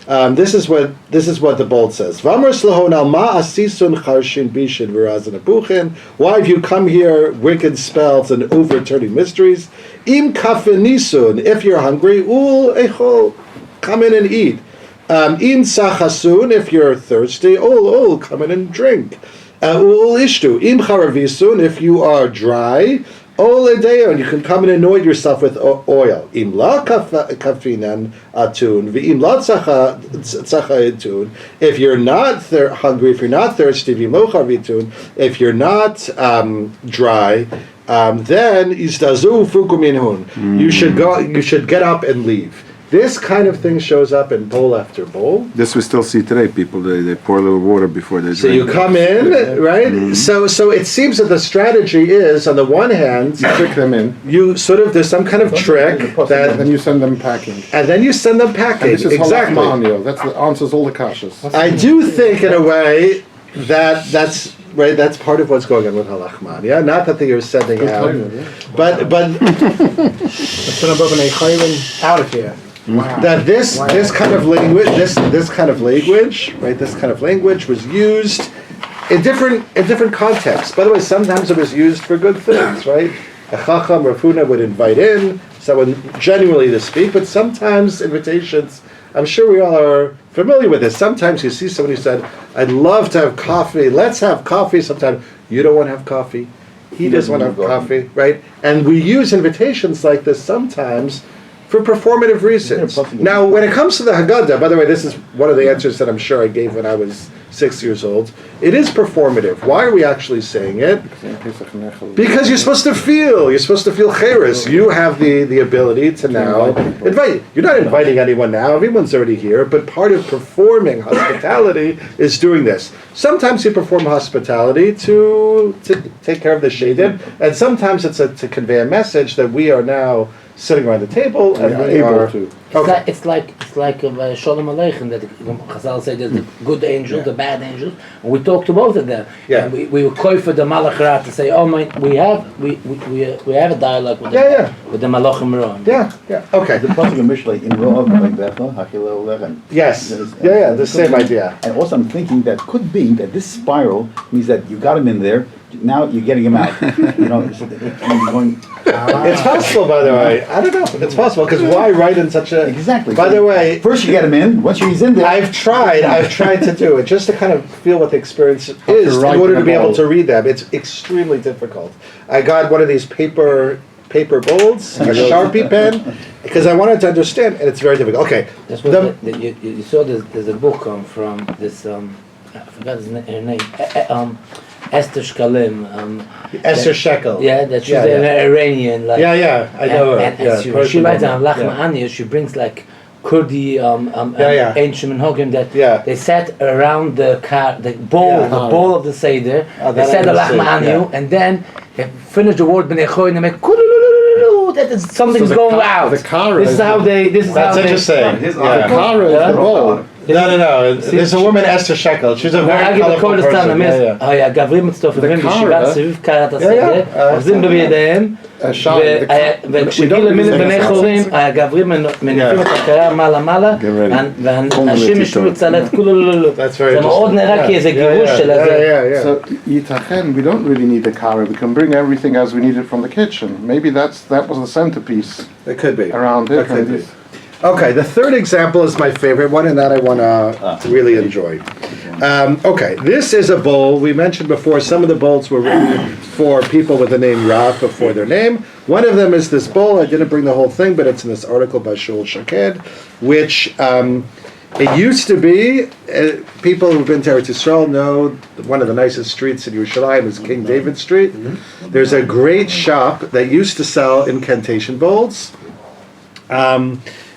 This is what the bold says. Why have you come here, wicked spells and overturning mysteries? Im kafenisun, if you're hungry, ul echol, come in and eat. Im sachasun, if you're thirsty, ul, come in and drink. Ul ishtu, im charavisun, if you are dry, ol edeon, you can come and anoint yourself with oil. Im la kafinan atun, v'im la tzacha etun, if you're not hungry, if you're not thirsty, v'im lo charavitun, if you're not dry, then izdazu fukuminhun. You should get up and leave. This kind of thing shows up in bowl after bowl. This we still see today. People they pour a little water before they drink. So you come in, right? So it seems that the strategy is, on the one hand, You trick them in, you sort of, there's some kind of trick and then that, you send them packing. and then you send them packing. And this is Exactly. halachmanio. That's the answers all the kashas. I do think, in a way, that's right. That's part of what's going on with halachman. Yeah, not that they are sending out, but Let's put them up in a chayrin out of here. That this kind of language, this kind of language, right? This kind of language was used in different contexts. By the way, sometimes it was used for good things, right? A chacham or funa would invite in someone genuinely to speak, but sometimes invitations, I'm sure we all are familiar with this. Sometimes you see someone who said, "I'd love to have coffee. Let's have coffee." Sometimes you don't want to have coffee. He doesn't want to have coffee, right? And we use invitations like this sometimes for performative reasons. Now, when it comes to the Haggadah, by the way, this is one of the answers that I'm sure I gave when I was 6 years old. It is performative. Why are we actually saying it? Because you're supposed to feel chayris. You have the ability to now invite. You're not inviting anyone now. Everyone's already here. But part of performing hospitality is doing this. Sometimes you perform hospitality to take care of the shadim, and sometimes it's to convey a message that we are now sitting around the table and we able are to. Okay. It's like Shalom Aleichem, that Chazal say there's the good angels, the bad angels, and we talk to both of them. Yeah. And we will call for the Malachra to say, oh my, we have a dialogue with the Malachim Ron. Yeah. Okay. The pasuk in Mishlei in Ro'av like that, Hachilel Lechem. Yes. Yeah. The same idea. And also, I'm thinking that could be that this spiral means that you got him in there. Now you're getting him out. You're going. It's possible, by the way. I don't know. It's possible because why write in such a Exactly. By the way, first you get him in. Once he's in there, I've tried to do it just to kind of feel what the experience is in order to be able to read them. It's extremely difficult. I got one of these paper bowls, a Sharpie pen, because I wanted to understand, and it's very difficult. Okay. That's what you saw. There's a book from this. I forgot her name. Esther Shkalim. Esther Shekel. Yeah, that she's an Iranian. Like, I know her. And she writes on Lachma Anya, she brings like Kurdi ancient Minhagim that they sat around the bowl of the Seder. They said the Lachma Anya, and then they finished the word B'nei Choy, and they make that is something's going out. The kara. That's interesting. The kara is the bowl. No. There's a woman, Esther Shekel. She's a very colorful person. גברים מצטופפים בישיבה סביב קרת השדה, אוחזים בידיהם, וכשגיל בני חורים, הגברים מניפים את הקרה מעלה, והנשים ישבו לצלת כולו, זה מאוד נראה כי איזה גירוש של הזה. So, Yitachen, we don't really need the kara. We can bring everything as we need it from the kitchen. Maybe that was the centerpiece. It could be. Around it. Okay, the third example is my favorite one, and that I want to really enjoy. Okay, this is a bowl. We mentioned before some of the bowls were written for people with the name Rav before their name. One of them is this bowl. I didn't bring the whole thing, but it's in this article by Shul Shaked, which it used to be, people who've been to Eretz Yisrael know one of the nicest streets in Yerushalayim is King David Street. There's a great shop that used to sell incantation bowls.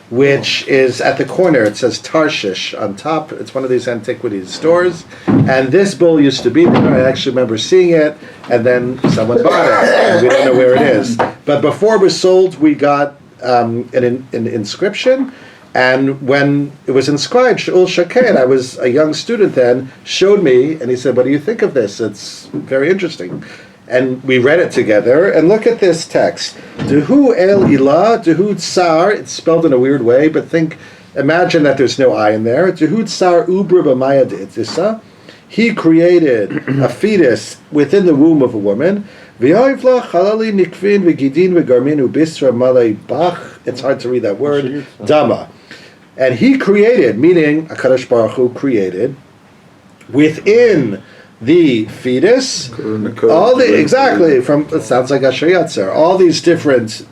Which is at the corner. It says Tarshish on top. It's one of these antiquities stores. And this bowl used to be there. I actually remember seeing it, and then someone bought it. And we don't know where it is. But before it was sold, we got an inscription. And when it was inscribed, Shul Shaked, I was a young student then, showed me, and he said, "What do you think of this? It's very interesting." And we read it together, and look at this text. Dehu el ilah, dehu tsar, it's spelled in a weird way, but imagine that there's no I in there. Dehu tsar ubra b'maya de'itisa. He created a fetus within the womb of a woman. V'yoivla chalali nikvin v'gidin v'garmin ubisra malay bach. It's hard to read that word. Dama. And he created, meaning HaKadosh Baruch Hu created, within the fetus, it sounds like Asher Yatzer, all these different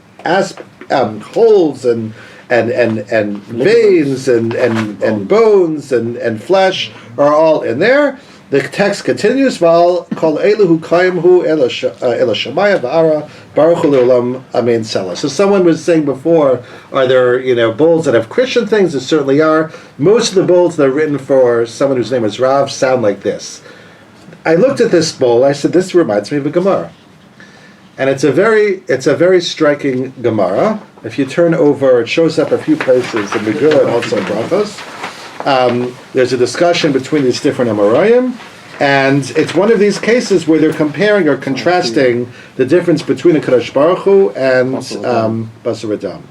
holes and veins and bones and flesh are all in there. The text continues, Val kol eluhu kaimhu ela shamaya v'ara baruch hu le'olam amen sela. So someone was saying before, are there bowls that have Christian things? There certainly are. Most of the bowls that are written for someone whose name is Rav sound like this. I looked at this bowl. I said, "This reminds me of a Gemara," and it's a very striking Gemara. If you turn over, it shows up a few places in Megillah and also in Brachos. There's a discussion between these different Amoraim, and it's one of these cases where they're comparing or contrasting the difference between a Kadosh Baruch Hu and Basar Adam.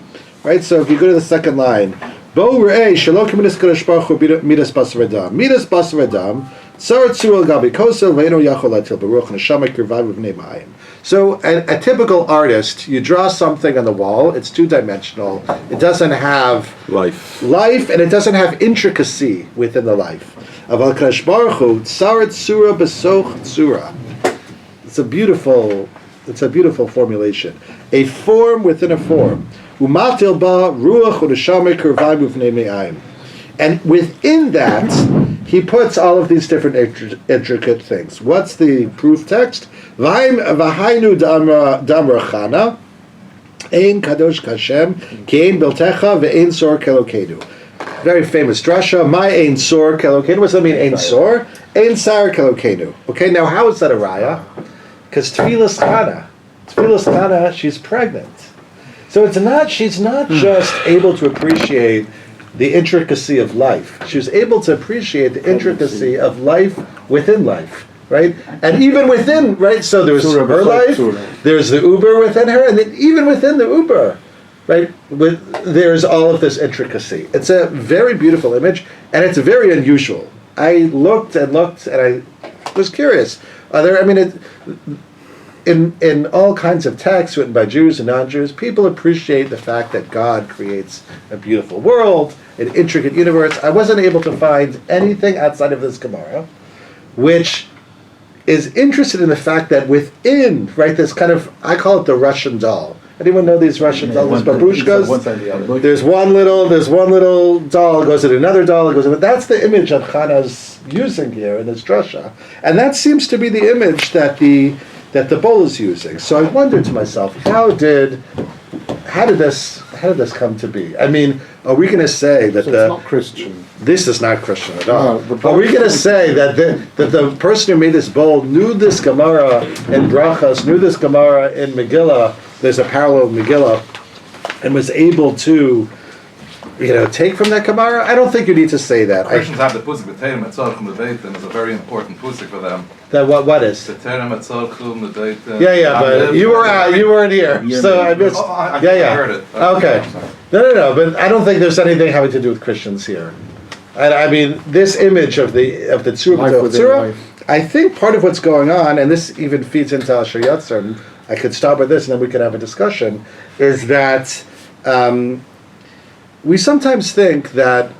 Right? So if you go to the second line, Bo re'eh shelo k'midas kadosh baruch hu midas basar adam. Midas basar adam, tzar tzur al gabi kosel ve'eno yachol latil baruch neshama kirvav v'nei ma'ayim. So a typical artist, you draw something on the wall, it's two-dimensional, it doesn't have life, and it doesn't have intricacy within the life. Aval kadosh baruch hu, tzar tzura besoch tzura. It's a beautiful formulation. A form within a form. Umatil ba ruach u'neshama kirvai b'fnei me'ayim. And within that, he puts all of these different intricate things. What's the proof text? V'hainu damra chana, ein kadosh kashem, kein beltecha ve'ein sor kelokenu. Very famous drasha. My ein sor kelokenu. What does that mean? Ein sor, ein sar kelokenu. Okay, now how is that a raya? Because Tfilas Chana, she's pregnant. So she's not just able to appreciate the intricacy of life. She was able to appreciate the intricacy of life within life, right? And even within, right? So there's her life, there's the Uber within her, and then even within the Uber, right? There's all of this intricacy. It's a very beautiful image, and it's very unusual. I looked, and I was curious. In all kinds of texts written by Jews and non-Jews, people appreciate the fact that God creates a beautiful world, an intricate universe. I wasn't able to find anything outside of this Gemara which is interested in the fact that within, right, this kind of, I call it the Russian doll. Anyone know these Russian dolls, babushkas? There's one little doll, goes to another doll, goes to, that's the image that Chana's using here in this drasha. And that seems to be the image that the bowl is using. So I wondered to myself, how did this come to be? I mean, are we going to say that it's not Christian? This is not Christian at all. No, are we going to say that the person who made this bowl knew this Gemara in Brachas, knew this Gemara in Megillah? There's a parallel in Megillah, and was able to, take from that Gemara? I don't think you need to say that. Christians have the pusik, the Terem Etzorchum L'Deitin is a very important pusik for them. That what is? The Terem Etzorchum L'Deitin. Yeah, but you weren't here, so I missed. I heard it. Okay. No, but I don't think there's anything having to do with Christians here. And I mean, this image of the Tzura, I think part of what's going on, and this even feeds into Asher Yatzer, and I could stop with this and then we could have a discussion, is that we sometimes think that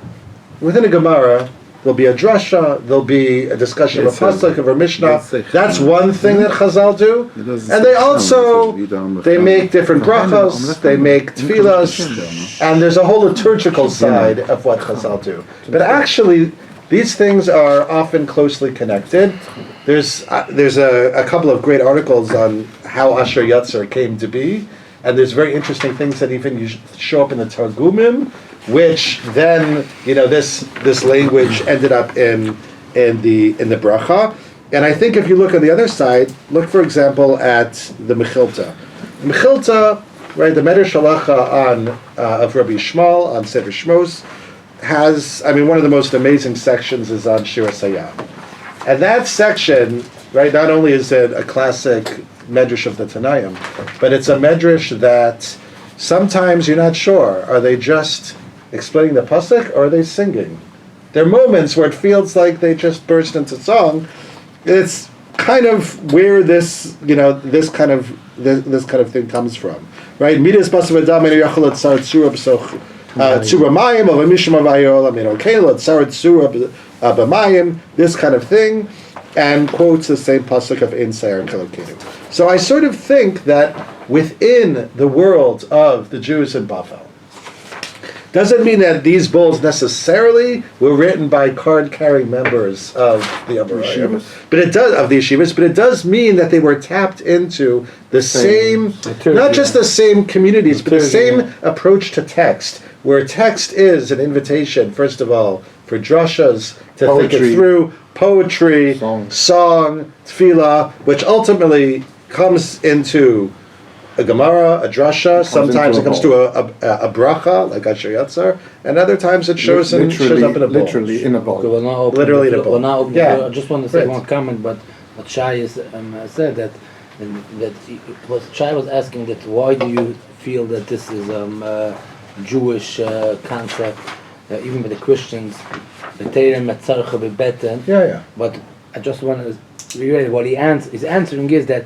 within a Gemara, there'll be a drasha, there'll be a discussion of a pasuk, of a mishnah. That's one thing that Chazal do. And they make different brachos, they make tefillas, and there's a whole liturgical side of what Chazal do. But actually, these things are often closely connected. There's a couple of great articles on how Asher Yatzer came to be, and there's very interesting things that even show up in the Targumim, which then this language ended up in the bracha. And I think if you look on the other side, look for example at the Mechilta. Mechilta, right, the Medrash Halacha of Rabbi Shmuel on Seder Shmos has, one of the most amazing sections is on Shir Hasayam. And that section, right, not only is it a classic medrash of the Tanaim, but it's a medrash that sometimes you're not sure, are they just explaining the pasuk or are they singing? There are moments where it feels like they just burst into song. It's kind of where this kind of thing comes from, right? Midas basav adam enu yachol tzar tzura b'soch tzura mayim of a mishma vayol amino kela tzar tzura b'mayim, this kind of thing, and quotes the same pasuk of Ein Sayar Kelokenu. So I sort of think that within the world of the Jews in Bavel, doesn't mean that these bowls necessarily were written by card-carrying members of the Aramaic, but it does mean that they were tapped into the same, not just the same communities, but the same approach to text, where text is an invitation, first of all, for drashas to think it through, poetry, song, tefillah, which ultimately comes into a Gemara, a drasha. Sometimes it comes to a bracha, like Asher Yatzer, and other times it shows up in a bowl. Literally in a bowl. Literally in a bowl. I just want to say one comment, but what Shai said that Shai was asking that why do you feel that this is Jewish concept, even with the Christians. The Torah Metzarcha bebeten. Yeah. But I just want to reread what his answering is that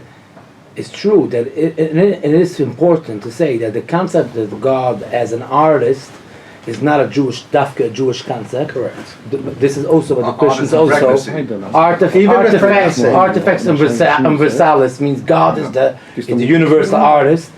it's true that it is important to say that the concept of God as an artist is not a Jewish concept. Correct. This is also what the Christians Artist also and pregnancy. artifacts universalis means God is the universal artist,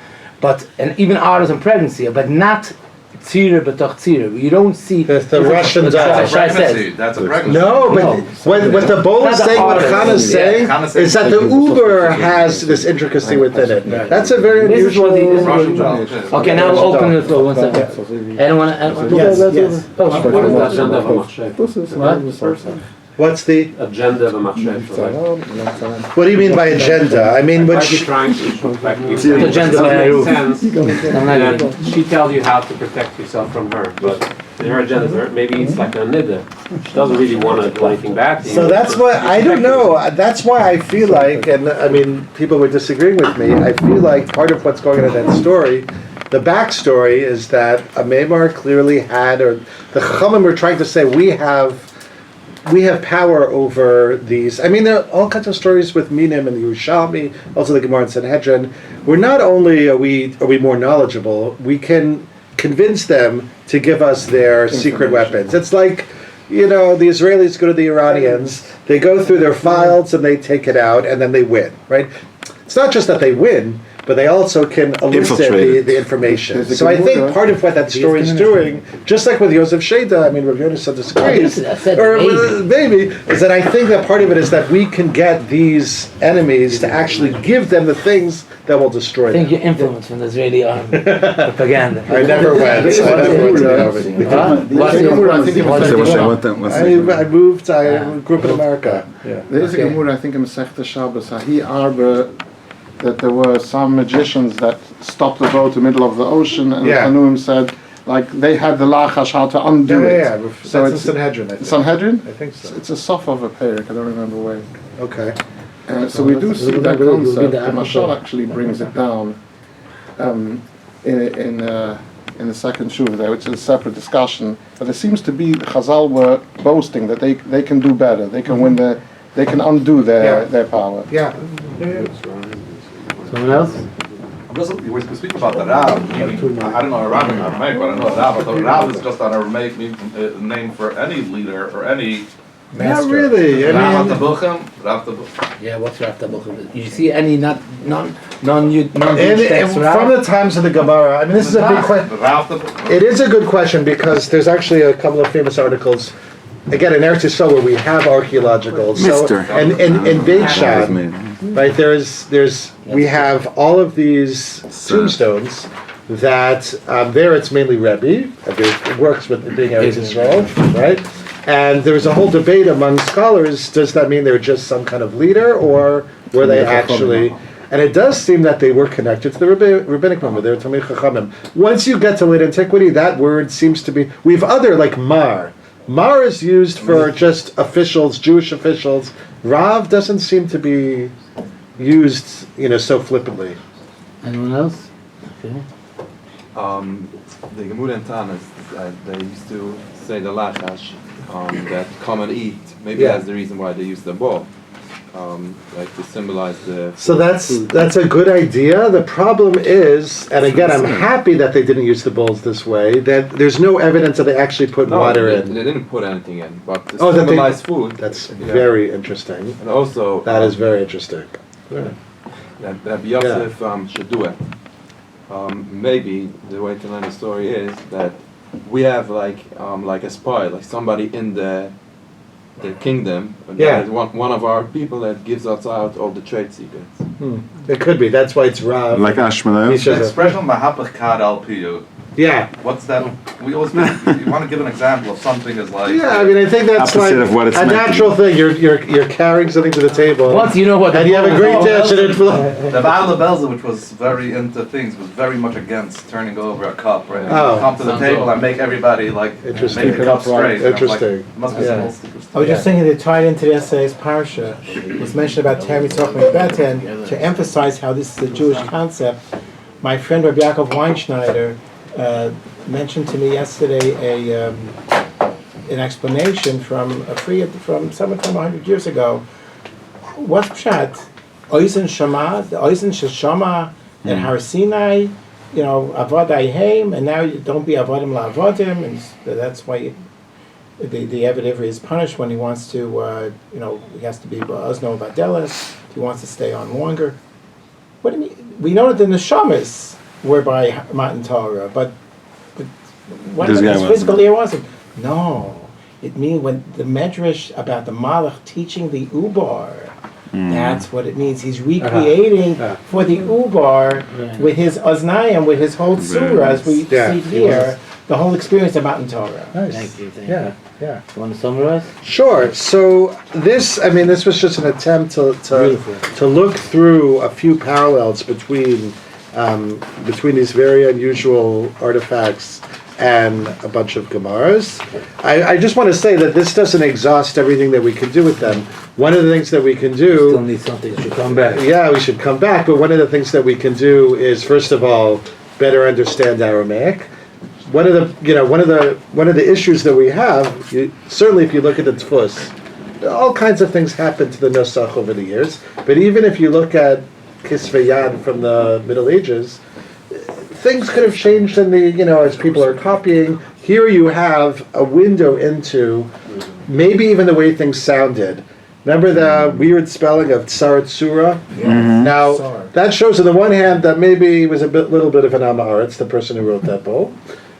and even artist and pregnancy, but not tzira b'toch tzira. You don't see the Russians That's a pregnancy. That's a pregnancy. No, but what the bowl is saying, what Chana is saying, is that the Uber has this intricacy within it. That's a very This is what unusual. Russian child. Okay, now we'll open the floor. 1 second. Anyone? Yes. Oh, What is the agenda of a machshef? What's the? Agenda of a machshef. What do you mean by agenda? I mean, Like you're which? trying to like you The agenda by it Aruf. makes sense that she tells you how to protect yourself from her, but her agenda maybe it's like a nidda. She doesn't really want to do anything bad to you. So that's what I don't know. That's why I feel like, and I mean, people were disagreeing with me. I feel like part of what's going on in that story, the backstory is that a Maimar clearly had, or the Chachamim were trying to say, we have power over these. I mean, there are all kinds of stories with Minim and the Yerushalmi, also the Gemara and Sanhedrin. We're not only are we more knowledgeable, we can convince them to give us their secret weapons. It's like, the Israelis go to the Iranians, they go through their files and they take it out and then they win, right? It's not just that they win, but they also can elicit the information. So I think part of what that story is doing, just like with Yosef Sheda, I mean, Rav Yonason disagrees, or maybe, is that I think that part of it is that we can get these enemies to actually give them the things that will destroy I think them. you're influenced from the Israeli army propaganda. I never went. I moved. I grew up in America. Yeah. There is a Gemara, I think, in Masechta Shabbos, Hahi Arbe, that there were some magicians that stopped the boat in the middle of the ocean, and the Hanuim said, like, they had the lachash how to undo it. Yeah. So it's Sanhedrin, I think. Sanhedrin? I think so. It's a sof of a perik, I don't remember where. Okay. So we do see that concept. The Mashal actually brings it down in the second shuv there, which is a separate discussion. But it seems to be Chazal were boasting that they can do better. They can win they can undo their power. Yeah. Someone else? We speak about the Rav. I don't know Aramaic, but I know Rav. But Rav is just an Aramaic name for any leader or any. Not really. Rav Tabuchim. Yeah, what's Rav Tabuchim? You see any non-Jewish text From the times of the Gemara, I mean, this is a big question. It is a good question because there's actually a couple of famous articles. Again, in Eretz Yisrael, where we have archaeological, and in Beit Shan, right? We have all of these tombstones that there it's mainly Rebbe. It works with being Eretz Yisrael, right? And there was a whole debate among scholars: does that mean they're just some kind of leader, or were they actually? And it does seem that they were connected to the rabbinic movement. They were Talmid Chachamim. Once you get to late antiquity, that word seems to be. We have other like Mar. Mar is used for just officials, Jewish officials. Rav doesn't seem to be used, so flippantly. Anyone else? Okay. The Gemara and Tanas, they used to say the lachash that come and eat. Maybe that's the reason why they use the bowl, like to symbolize the. So that's a good idea. The problem is, and again, I'm happy that they didn't use the bowls this way. That there's no evidence that they actually put water in. They didn't put anything in, but to symbolize food. That's very interesting. And also that is very interesting. That Yosef should do it. Maybe the way to learn the story is that we have like a spy, like somebody in the kingdom. That is one of our people that gives us out all the trade secrets. It could be. That's why it's Rav. Like Ashmalel. The expression "mahapach kad al piyu." Yeah. What's that? We always you want to give an example of something as like. Yeah, I mean, I think that's like of what it's a natural thing. You're carrying something to the table. Once you know what, and you have a great dish, and it's the Bavli Belza, which was very into things, was very much against turning over a cup. Right? Come to the table and make everybody make the cup straight. Interesting. Must be some old secrets. I was just thinking they tied into yesterday's parsha. It was mentioned about Terry talking about Beten to emphasize how this is a Jewish concept. My friend Rabbi Yaakov Weinschneider mentioned to me yesterday an explanation from someone from 100 years ago. What's pshat? Oizen Shama, the Oizen Sheshama at Har Sinai, Avodah Haim, and now you don't be Avodim LaAvodim, and that's why the Eved Ivri is punished when he wants to, he has to be Ozno Vadelis, he wants to stay on longer. What do you mean? We know that the Neshamas were by Matan Torah, but what about this physical ear wasn't? No, it means when the Medrash about the Malach teaching the Ubar, that's what it means. He's recreating for the Ubar with his Oznayim, with his whole surah, as we see here, the whole experience of Matan Torah. Nice. Thank you. Yeah. You want to summarize? Sure. So this was just an attempt to look through a few parallels between these very unusual artifacts and a bunch of Gemaras. I just want to say that this doesn't exhaust everything that we can do with them. One of the things that we can do... Still need something to come back. Yeah, we should come back, but one of the things that we can do is, first of all, better understand Aramaic. One of the issues that we have, certainly if you look at the Tfus, all kinds of things happen to the Nusach over the years, but even if you look at Kisvei Yad from the Middle Ages, things could have changed in as people are copying. Here you have a window into maybe even the way things sounded. Remember the weird spelling of Tsarat Surah? Now, that shows on the one hand that maybe he was little bit of an Amaretz, the person who wrote that bowl.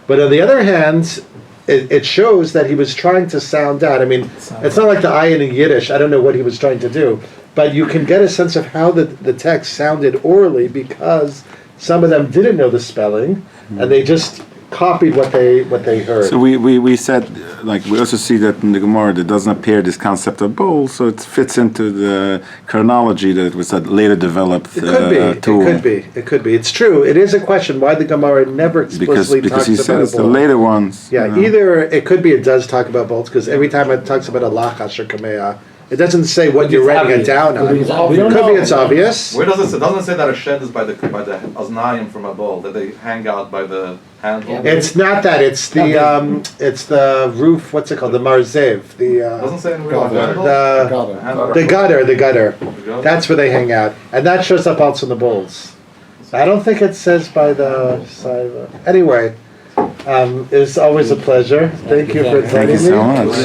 But on the other hand, it shows that he was trying to sound out. I mean, it's not like the ayin in Yiddish. I don't know what he was trying to do. But you can get a sense of how the text sounded orally because some of them didn't know the spelling, and they just copied what they heard. So we said, we also see that in the Gemara there doesn't appear this concept of bowl, so it fits into the chronology that it was a later developed tool. It could be. It's true. It is a question why the Gemara never explicitly because talks he about says a bowl. the later ones. Yeah, either it could be it does talk about bowls, because every time it talks about a lachash or kameah, it doesn't say what you're writing it down on. It could be it's obvious. Where does it say? Doesn't it say that a shed is by the Oznayim from a bowl, that they hang out by the handle? It's not that. It's the roof. What's it called? The marzev. Doesn't say in real the gutter. That's where they hang out, and that shows up also in the bowls. I don't think it says by the side. Anyway, it's always a pleasure. Thank you for joining me. Thank you so much.